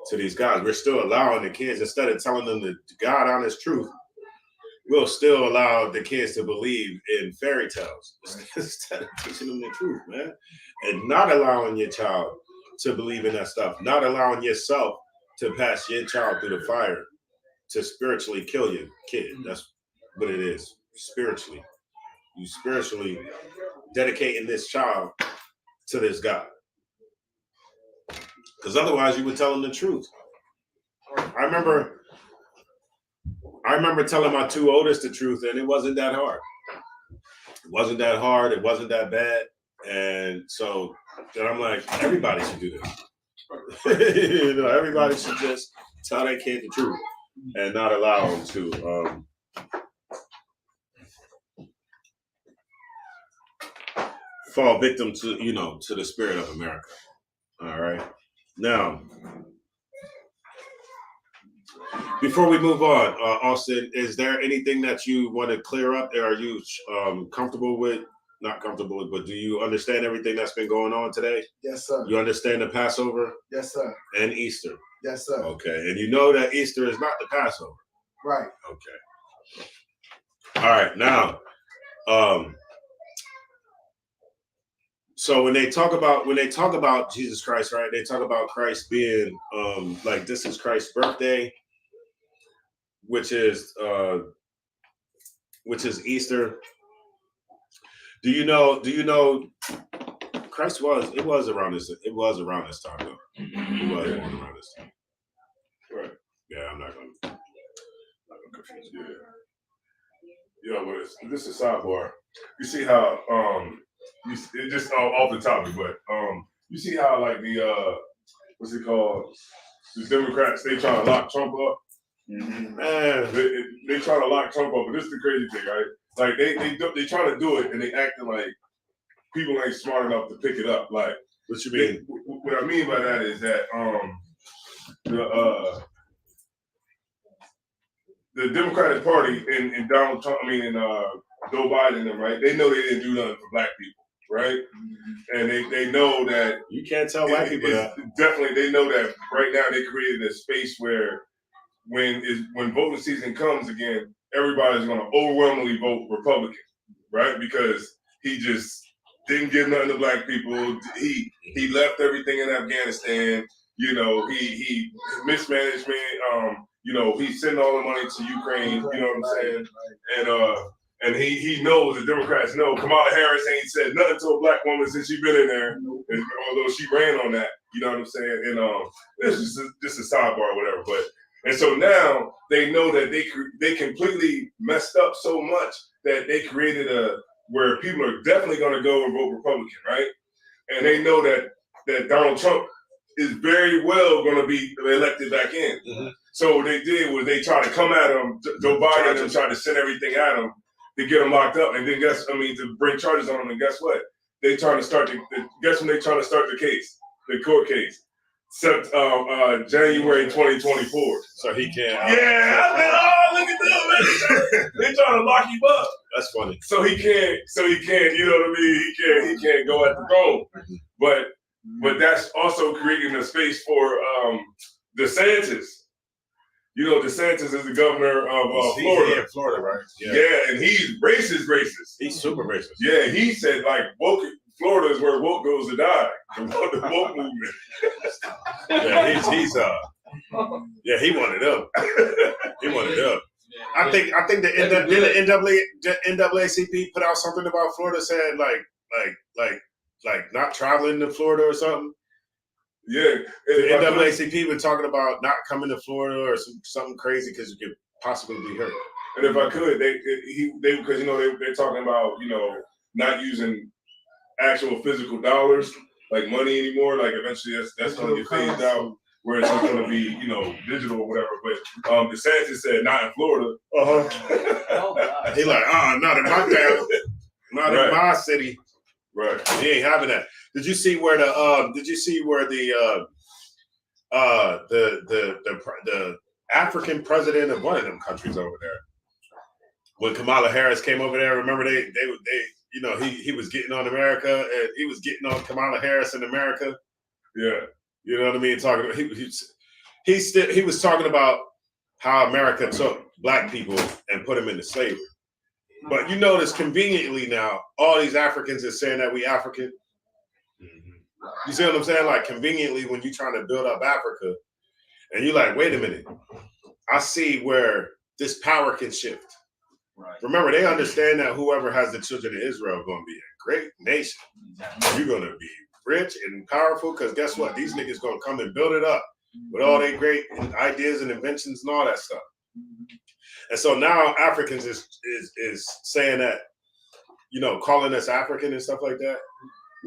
to these gods. We're still allowing the kids, instead of telling them the God honest truth, we'll still allow the kids to believe in fairy tales instead of teaching them the truth, man. And not allowing your child to believe in that stuff, not allowing yourself to pass your child through the fire to spiritually kill your kid. That's what it is, spiritually. You spiritually dedicating this child to this God. Because otherwise you would tell them the truth. I remember telling my two oldest the truth, and it wasn't that hard. It wasn't that hard. It wasn't that bad. And so then I'm like, everybody should do this. You know, everybody should just tell their kid the truth and not allow them to fall victim to, you know, to the spirit of America. All right. Now, before we move on, Austin, is there anything that you want to clear up? Are you comfortable with? Not comfortable with, but do you understand everything that's been going on today? Yes, sir. You understand the Passover? Yes, sir. And Easter? Yes, sir. Okay. And you know that Easter is not the Passover? Right. Okay. All right. Now, so when they talk about Jesus Christ, right? They talk about Christ being like, this is Christ's birthday, which is Easter. Do you know Christ was around this time though. It was around this time. Right. Yeah, I'm not gonna confuse you. Yeah, but this is a sidebar. You see how it just off the topic, but you see how like the what's it called? The Democrats, they trying to lock Trump up. Mm-hmm. Man, they trying to lock Trump up, but this is the crazy thing, right? Like they try to do it, and they acting like people ain't smart enough to pick it up. Like, what you mean? What I mean by that is that the Democratic Party and Donald Trump, and Joe Biden and them, right? They know they didn't do nothing for black people, right? And they know that you can't tell white people that. Definitely, they know that right now they created a space where when voting season comes again, everybody's going to overwhelmingly vote Republican, right? Because he just didn't give nothing to black people. He left everything in Afghanistan. You know, he mismanagement. You know, he sent all the money to Ukraine. You know what I'm saying? And he knows, the Democrats know, Kamala Harris ain't said nothing to a black woman since she been in there, although she ran on that. You know what I'm saying? And this is just a sidebar or whatever. And so now they know that they completely messed up so much that they created where people are definitely going to go and vote Republican, right? And they know that Donald Trump is very well going to be elected back in. Mm-hmm. So what they did was they tried to come at him, Joe Biden, and tried to send everything at him to get him locked up, and then to bring charges on him. And guess what? They trying to start guess when they trying to start the case, the court case, January 2024. So he can't. Yeah, I said, oh, look at them. They trying to lock him up. That's funny. So he can't, you know what I mean? He can't go at the throne. But that's also creating a space for DeSantis. You know, DeSantis is the governor of Florida. In Florida, right? Yeah, and he's racist. He's super racist. Yeah, he said like woke Florida is where woke goes to die. The woke movement. Yeah, he's yeah, he wanted up. He wanted up. I think the NAACP put out something about Florida saying like not traveling to Florida or something. Yeah, the NAACP been talking about not coming to Florida or something crazy because you could possibly be hurt. And if I could, they because you know they're talking about not using actual physical dollars like money anymore. Like eventually that's going to get phased out, where it's just going to be digital or whatever. But DeSantis said not in Florida. He like not in my town, not in my city. Right, he ain't having that. Did you see where the African president of one of them countries over there, when Kamala Harris came over there? Remember they he was getting on America and he was getting on Kamala Harris in America. Yeah, you know what I mean. Talking he was talking about how America took black people and put them into slavery. But you notice conveniently now, all these Africans are saying that we African. You see what I'm saying? Like conveniently, when you're trying to build up Africa, and you're like, wait a minute, I see where this power can shift. Right. Remember, they understand that whoever has the children of Israel are going to be a great nation. You're going to be rich and powerful because guess what? These niggas going to come and build it up with all their great ideas and inventions and all that stuff. And so now Africans is saying that, calling us African and stuff like that.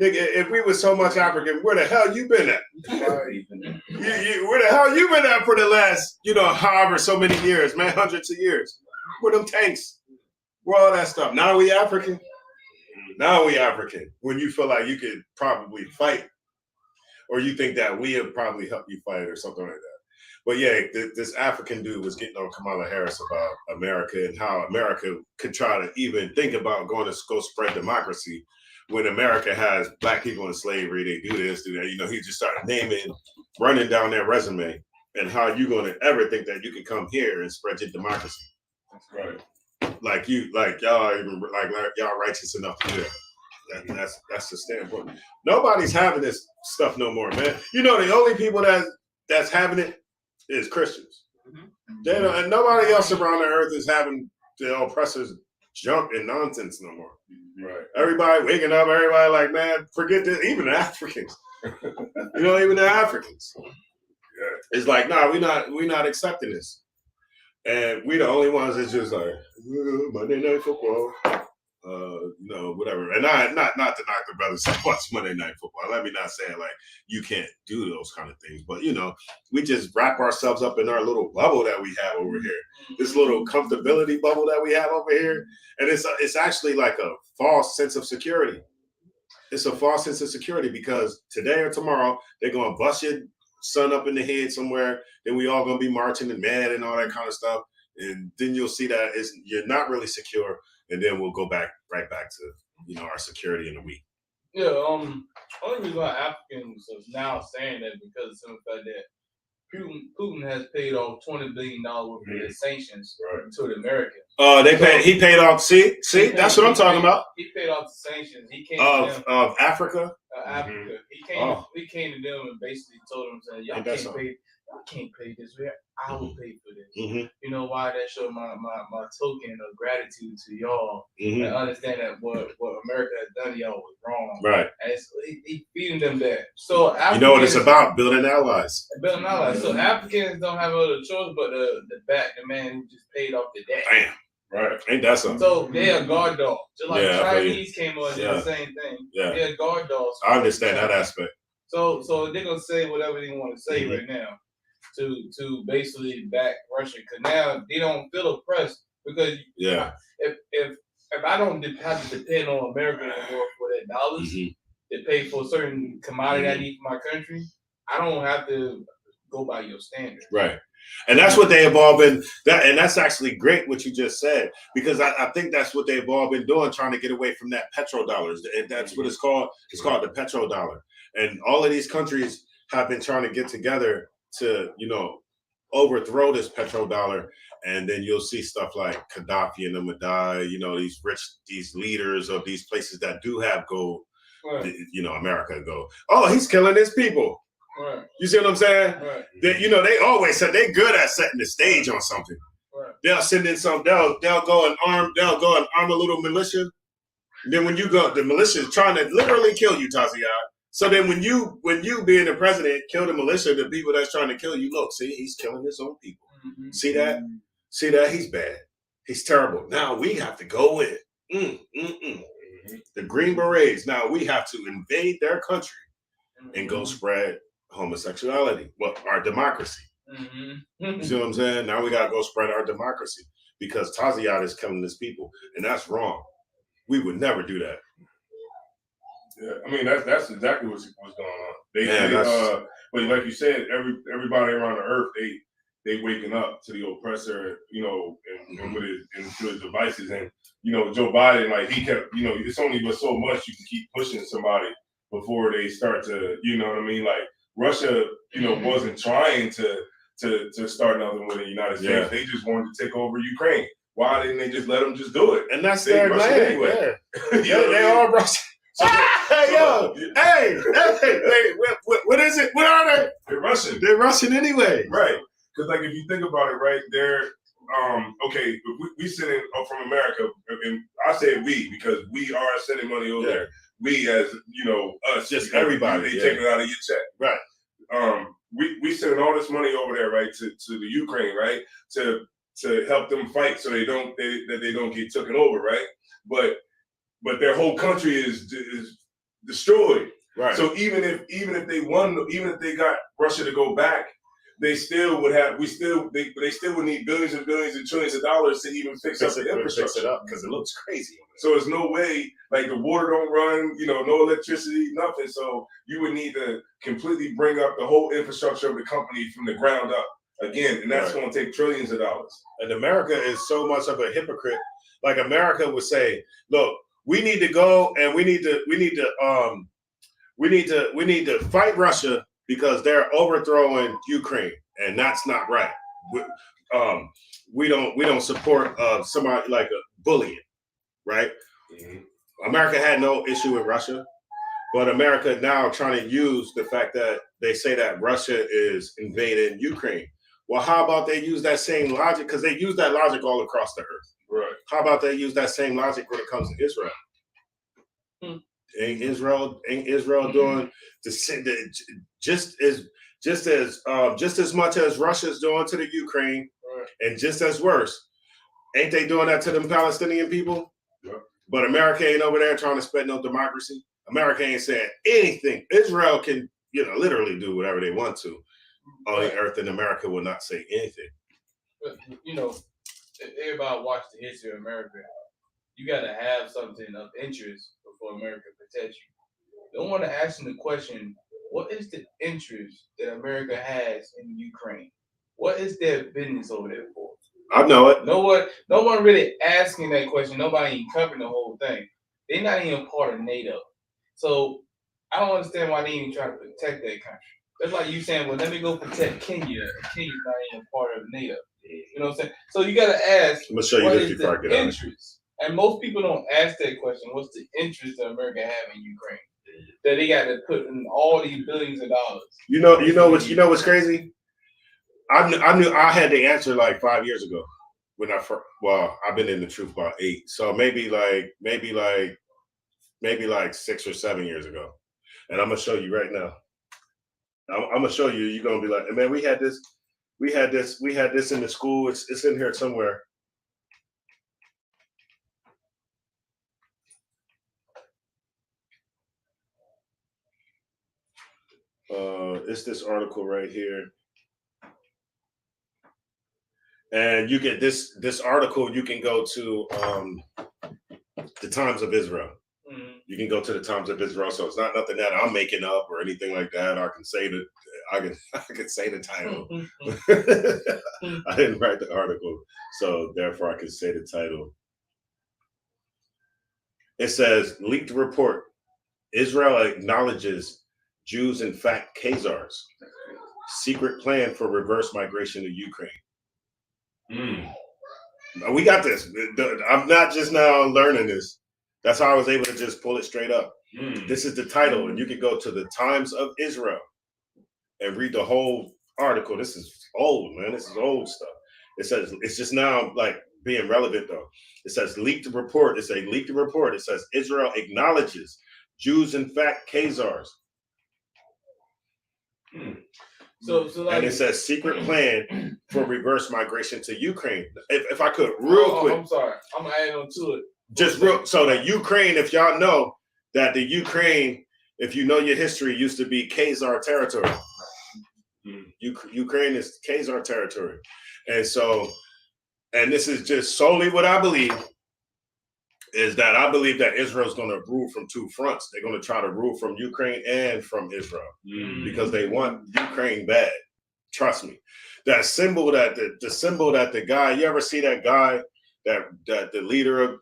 Nigga, if we were so much African, where the hell you been at? Where the hell you been at for the last, however so many years, man, hundreds of years? Where them tanks? Where all that stuff? Now we African? Now we African. When you feel like you could probably fight, or you think that we have probably helped you fight or something like that. But yeah, this African dude was getting on Kamala Harris about America and how America could try to even think about going to go spread democracy when America has black people in slavery. They do this, do that. He just started running down their resume, and how you going to ever think that you can come here and spread your democracy? That's right. Like y'all righteous enough to do that. That's the standpoint. Nobody's having this stuff no more, man. The only people that's having it is Christians. They don't, and nobody else around the earth is having the oppressors jump in nonsense no more. Right. Everybody waking up, everybody like, man, forget this. Even the Africans. Even the Africans. Yeah. It's like, nah, we're not accepting this. And we the only ones that's just like, Monday Night Football. Whatever. And not to knock the brothers that watch Monday Night Football. Let me not say like you can't do those kind of things, but we just wrap ourselves up in our little bubble that we have over here. This little comfortability bubble that we have over here, and it's actually like a false sense of security. It's a false sense of security because today or tomorrow they're gonna bust your son up in the head somewhere. Then we all gonna be marching and mad and all that kind of stuff, and then you'll see that you're not really secure. And then we'll go right back to our security in a week. Yeah, only reason why Africans are now saying that because of the fact that Putin has paid off $20 billion worth of sanctions to the Americans. He paid off. See, that's what I'm talking about. He paid off the sanctions. He came of Africa. Africa. He came to them and basically told them that y'all can't pay this. I will pay for this. You know why? That showed my token of gratitude to y'all and understand that what America has done to y'all was wrong. Right. And so he feeding them that. So you know what it's about? Building allies. Building allies. So Africans don't have other choice but to back the man who just paid off the debt. Damn. Right. Ain't that something? So they're a guard dog. Just like the Chinese came on and did the same thing. Yeah. They're guard dogs. I understand that aspect. So they're gonna say whatever they want to say right now to basically back Russia, because now they don't feel oppressed because if I don't have to depend on America anymore for their dollars to pay for a certain commodity I need for my country, I don't have to go by your standard. Right. And that's what they have all been and that's actually great what you just said, because I think that's what they've all been doing, trying to get away from that petrodollars. That's what it's called. It's called the petrodollar. And all of these countries have been trying to get together to, overthrow this petrodollar. And then you'll see stuff like Gaddafi and the Madai, these leaders of these places that do have gold, Right. America go, oh, he's killing his people. Right. You see what I'm saying? Right. They always said they're good at setting the stage on something. Right. They'll send in they'll go and arm a little militia. And then when you go, the militia is trying to literally kill you, Taziad. So then when you being the president, kill the militia, the people that's trying to kill you, look, see, he's killing his own people. Mm-hmm. See that? See that? He's bad. He's terrible. Now we have to go in. The Green Berets, now we have to invade their country and go spread homosexuality, our democracy. You see what I'm saying? Now we gotta go spread our democracy because Taziad is killing his people, and that's wrong. We would never do that. Yeah, I mean that's exactly what's going on. But like you said, everybody around the earth, they waking up to the oppressor, and with his devices, and Joe Biden, like he kept, it's only but so much you can keep pushing somebody before they start to, like Russia, wasn't trying to start another one in the United States. Yeah. They just wanted to take over Ukraine. Why didn't they just let them just do it? And that's their land anyway. Yeah. They are Russian. Hey, what is it? What are they? They're Russian. They're Russian anyway. Right. Because like if you think about it, right, they're okay, we sending from America, and I say we because we are sending money over there. We as us, just everybody. They take it out of your check. Right. We sending all this money over there, right, to the Ukraine, right, to help them fight so they don't get taken over, right? But their whole country is destroyed. Right. So even if they won, even if they got Russia to go back, they still would have. They still would need billions and billions and trillions of dollars to even fix up the infrastructure. Fix it up because it looks crazy. So there's no way, like the water don't run, no electricity, nothing. So you would need to completely bring up the whole infrastructure of the company from the ground up again, and that's going to take trillions of dollars. And America is so much of a hypocrite. Like America would say, look, we need to go and we need to fight Russia because they're overthrowing Ukraine, and that's not right. We don't support somebody like a bullying, right? Mm-hmm. America had no issue with Russia, but America now trying to use the fact that they say that Russia is invading Ukraine. Well, how about they use that same logic? Because they use that logic all across the earth. Right. How about they use that same logic when it comes to Israel? Ain't Israel doing just as much as Russia's doing to the Ukraine, right, and just as worse? Ain't they doing that to them Palestinian people? Yeah. But America ain't over there trying to spread no democracy. America ain't saying anything. Israel can, literally do whatever they want to on the earth, and America will not say anything. But, everybody watch the history of America. You got to have something of interest before America protects you. Don't want to ask them the question, what is the interest that America has in Ukraine? What is their business over there for? I know it. No one really asking that question. Nobody even covering the whole thing. They're not even part of NATO. So I don't understand why they even try to protect that country. That's like you saying, well, let me go protect Kenya. Kenya's not even part of NATO. You know what I'm saying? So you got to ask, I'm gonna show you what this is before I the get out. interest? And most people don't ask that question. What's the interest that America have in Ukraine? That they got to put in all these billions of dollars. You know what's crazy? I knew I had the answer like 5 years ago when I've been in the truth about 8. So maybe like 6 or 7 years ago. And I'm gonna show you right now. I'm gonna show you. You're gonna be like, man, we had this in the school. It's in here somewhere. It's this article right here. And you get this article, you can go to the Times of Israel. Mm-hmm. You can go to the Times of Israel, so it's not nothing that I'm making up or anything like that. I can say the title. I didn't write the article, so therefore I can say the title. It says, leaked report. Israel acknowledges Jews in fact Khazars. Secret plan for reverse migration to Ukraine. We got this. I'm not just now learning this. That's how I was able to just pull it straight up. This is the title, and you can go to the Times of Israel and read the whole article. This is old, man. This is old stuff. It says it's just now like being relevant though. It says leaked report. It's a leaked report. It says Israel acknowledges Jews in fact Khazars. So like, and it says secret plan for reverse migration to Ukraine. If I could, real quick. I'm sorry. I'm adding on to it. Just real, so the Ukraine, if y'all know that the Ukraine, if you know your history, used to be Khazar territory. Ukraine is Khazar territory. And so, and this is just solely what I believe, is that I believe that Israel's going to rule from two fronts. They're going to try to rule from Ukraine and from Israel because they want Ukraine bad. Trust me. That symbol that the symbol that the guy, you ever see that guy that the leader of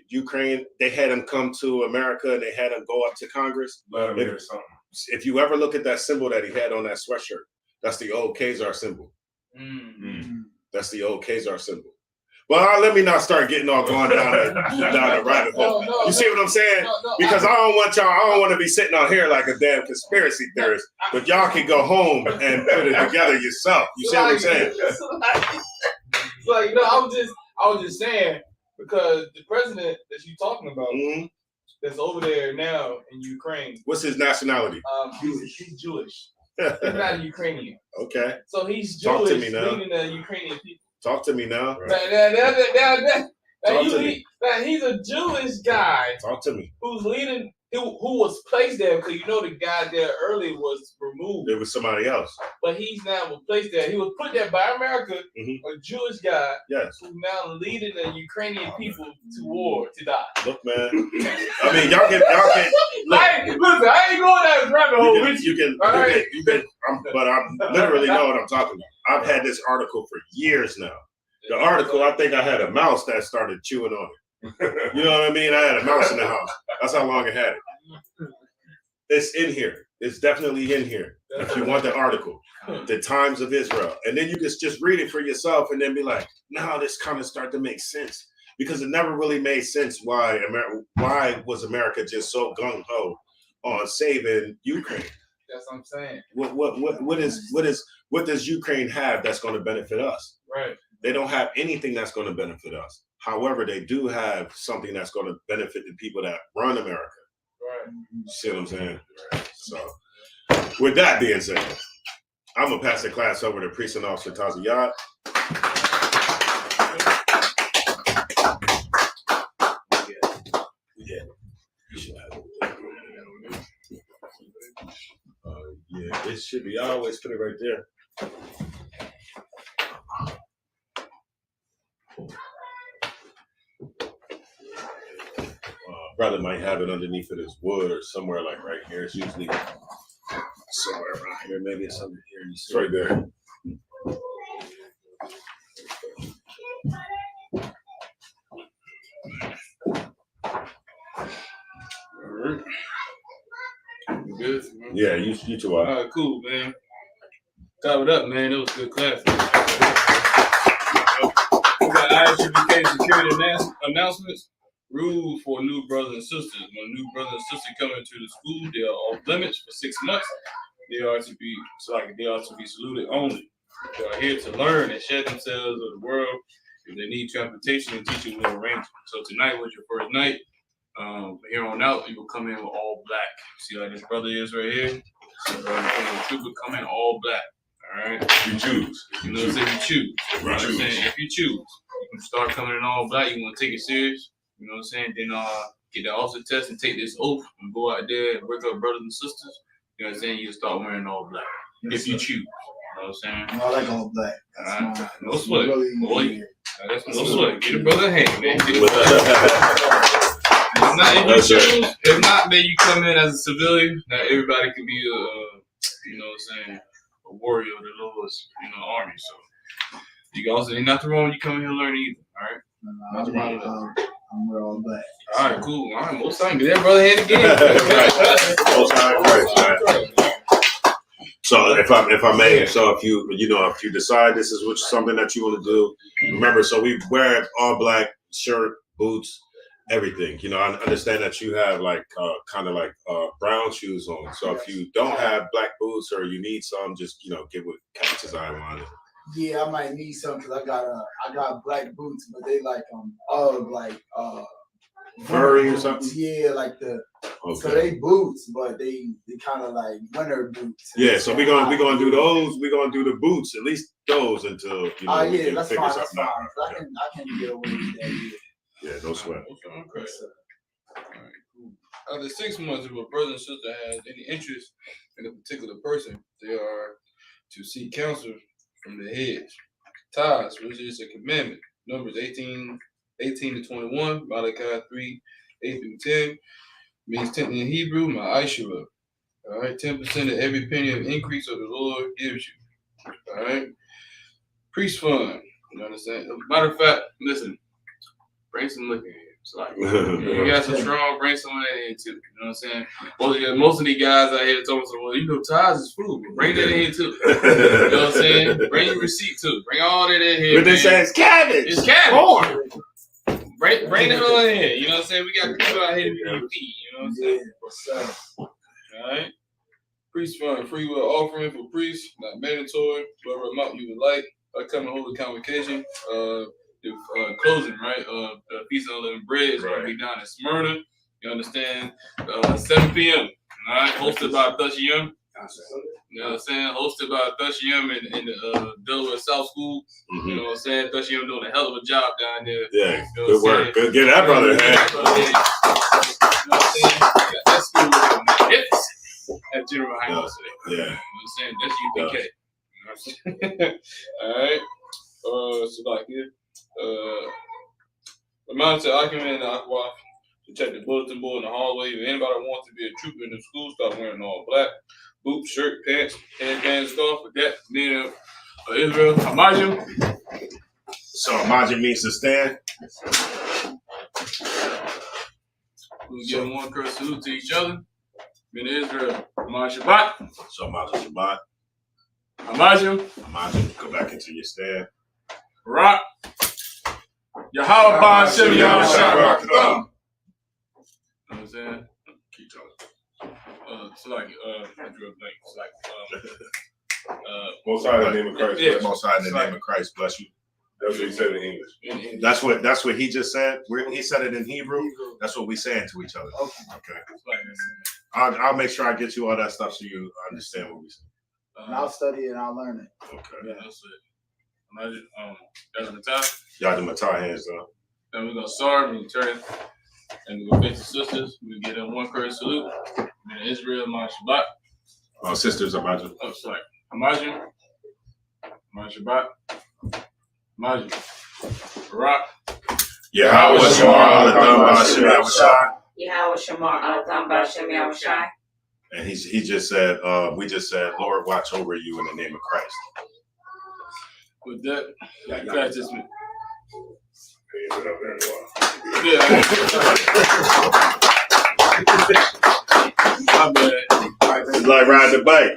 Ukraine, they had him come to America and they had him go up to Congress. If you ever look at that symbol that he had on that sweatshirt, that's the old Khazar symbol. That's the old Khazar symbol. Well, let me not start getting all going down the rabbit hole. You see what I'm saying? Because I don't want to be sitting out here like a damn conspiracy theorist. But y'all can go home and put it together yourself. You see what I'm saying? Like, no, I was just saying, because the president that you're talking about that's over there now in Ukraine. What's his nationality? He's Jewish. He's not a Ukrainian. Okay. So he's Jewish, leading the Ukrainian people. Talk to me now. He's a Jewish guy. Talk to me. Who's leading? Who was placed there? Because you know the guy there earlier was removed. It was somebody else. But he's now placed there. He was put there by America, a Jewish guy. Yes. Who's now leading the Ukrainian people to war, to die. Look, man. I mean, y'all can. Look, listen, I ain't going down this rabbit hole with you. But I literally know what I'm talking about. I've had this article for years now. The article, I think I had a mouse that started chewing on it. You know what I mean? I had a mouse in the house. That's how long I had it. It's in here. It's definitely in here. If you want the article, the Times of Israel. And then you just read it for yourself and then be like, now this kind of start to make sense. Because it never really made sense why was America just so gung-ho on saving Ukraine? That's what I'm saying. What does Ukraine have that's going to benefit us? Right. They don't have anything that's going to benefit us. However, they do have something that's going to benefit the people that run America. Right. You see what I'm saying? So, with that being said, I'm going to pass the class over to Precinct Officer Taziyad. Yeah, it should be. I always put it right there. Brother might have it underneath of this wood or somewhere like right here. It's usually somewhere around here. Maybe it's under here. It's right there. All right. You good? Yeah, you too. All right, cool, man. Top it up, man. It was a good class. We got ISUBK security announcements. Rules for new brothers and sisters. When new brothers and sisters come into the school, they are off limits for 6 months. They are to be saluted only. They are here to learn and share themselves with the world. If they need transportation and teaching, we'll arrange it. So tonight was your first night. From here on out, you will come in with all black. See how this brother is right here? So trooper come in all black. All right. You choose. You know what I'm saying? You choose. You know what I'm saying? If you choose, you can start coming in all black. You want to take it serious. You know what I'm saying? Then get the officer test and take this oath and go out there and work up brothers and sisters. You know what I'm saying? You start wearing all black. If you choose. You know what I'm saying? I like all black. Right. No sweat. Boy, that's no sweat. Get a brother a hand, man. If you choose, if not, then you come in as a civilian. Not everybody can be you know what I'm saying, a warrior of the Lord's, army. So you can also, ain't nothing wrong when you come in here and learn either. All right. Nothing wrong with that. I'm real black. All right, cool. All right, most time, get that brother hand again. Most time, right. So if I may, so if you decide this is something that you want to do, remember, so we wear all black shirt, boots, everything. I understand that you have kind of like brown shoes on. So if you don't have black boots or you need some, just get with Captain's Eye on it. Yeah, I might need some because I got black boots, but they furry or something. Yeah, like the. Okay. So they boots, but they kind of like winter boots. Yeah, so we're gonna do those. We're gonna do the boots, at least those until Oh yeah, that's fine. That's fine. Okay. I can get away with that. Yeah, no sweat. Okay. All right, cool. After 6 months, if a brother and sister has any interest in a particular person, they are to seek counsel from the heads. Tithes, which is a commandment. Numbers 18 to 21, Malachi 3, 8 through 10, means 10 in Hebrew, ma'ashera. All right, 10% of every penny of increase of the Lord gives you. All right, priest fund. You understand? Matter of fact, listen, bring some liquor in. It's like you got some strong, bring some of that in too. You know what I'm saying? Most of these guys out here told me, well, tithes is food, but bring that in too. You know what I'm saying? Bring your receipt too. Bring all that in here. But they say it's cabbage. It's cabbage. Bring it on in. You know what I'm saying? We got people out here to feed. You know what I'm saying? All right. Priest fund, free will offering for priests, not mandatory. Whatever amount you would like. I come and hold a convocation. Closing, right? The Feast of Unleavened Bread is going to be down in Smyrna. You understand? 7 p.m. All right, hosted by Thushy Young. You know what I'm saying? Hosted by Thushy Young in the Delaware South School. Mm-hmm. You know what I'm saying? Thushy Young doing a hell of a job down there. Yeah, you know good work. Good, get that brother. You know what I'm saying? That school was magnificent at General High School. Yeah. You know what I'm saying? That's UPK. You know what I'm saying? All right. So like here. Remind to Ackman and Aqua to check the bulletin board in the hallway. If anybody wants to be a trooper in the school, start wearing all black. Boots, shirt, pants, headband, scarf. With that, meaning Israel, Hamajim. So Hamajim means to stand. We'll give one curse salute to each other. Meaning Israel, Hamaj Shabbat. So Hamajim Shabbat. Hamajim. Go back into your stand. Rock. Yahweh Ba'ashem Yahushua. You know what I'm saying? Keep talking. So like, I drew a blank. It's like, Most High in the name of Christ. Yeah. Most High in the name of Christ, bless you. That's what he said in English. That's what he just said. He said it in Hebrew. That's what we saying to each other. Okay. I'll make sure I get you all that stuff so you understand what we say. And I'll study it and I'll learn it. Okay. Yeah, that's it. That's the time. Y'all do my tie hands though. Then we're gonna start and turn, and we're gonna face the sisters. We get them one curse salute. And then Israel, my Shabbat. Oh, sisters, Hamajim. Oh, sorry, Hamajim, my Shabbat, Hamajim, Barak. Yahweh Shamar Alatham Ba'ashem Yahushai. Yahweh Shamar Alatham Ba'ashem Yahushai. And he just said, we just said, Lord, watch over you in the name of Christ. With that, practice me. Yeah. My bad. It's like riding a bike.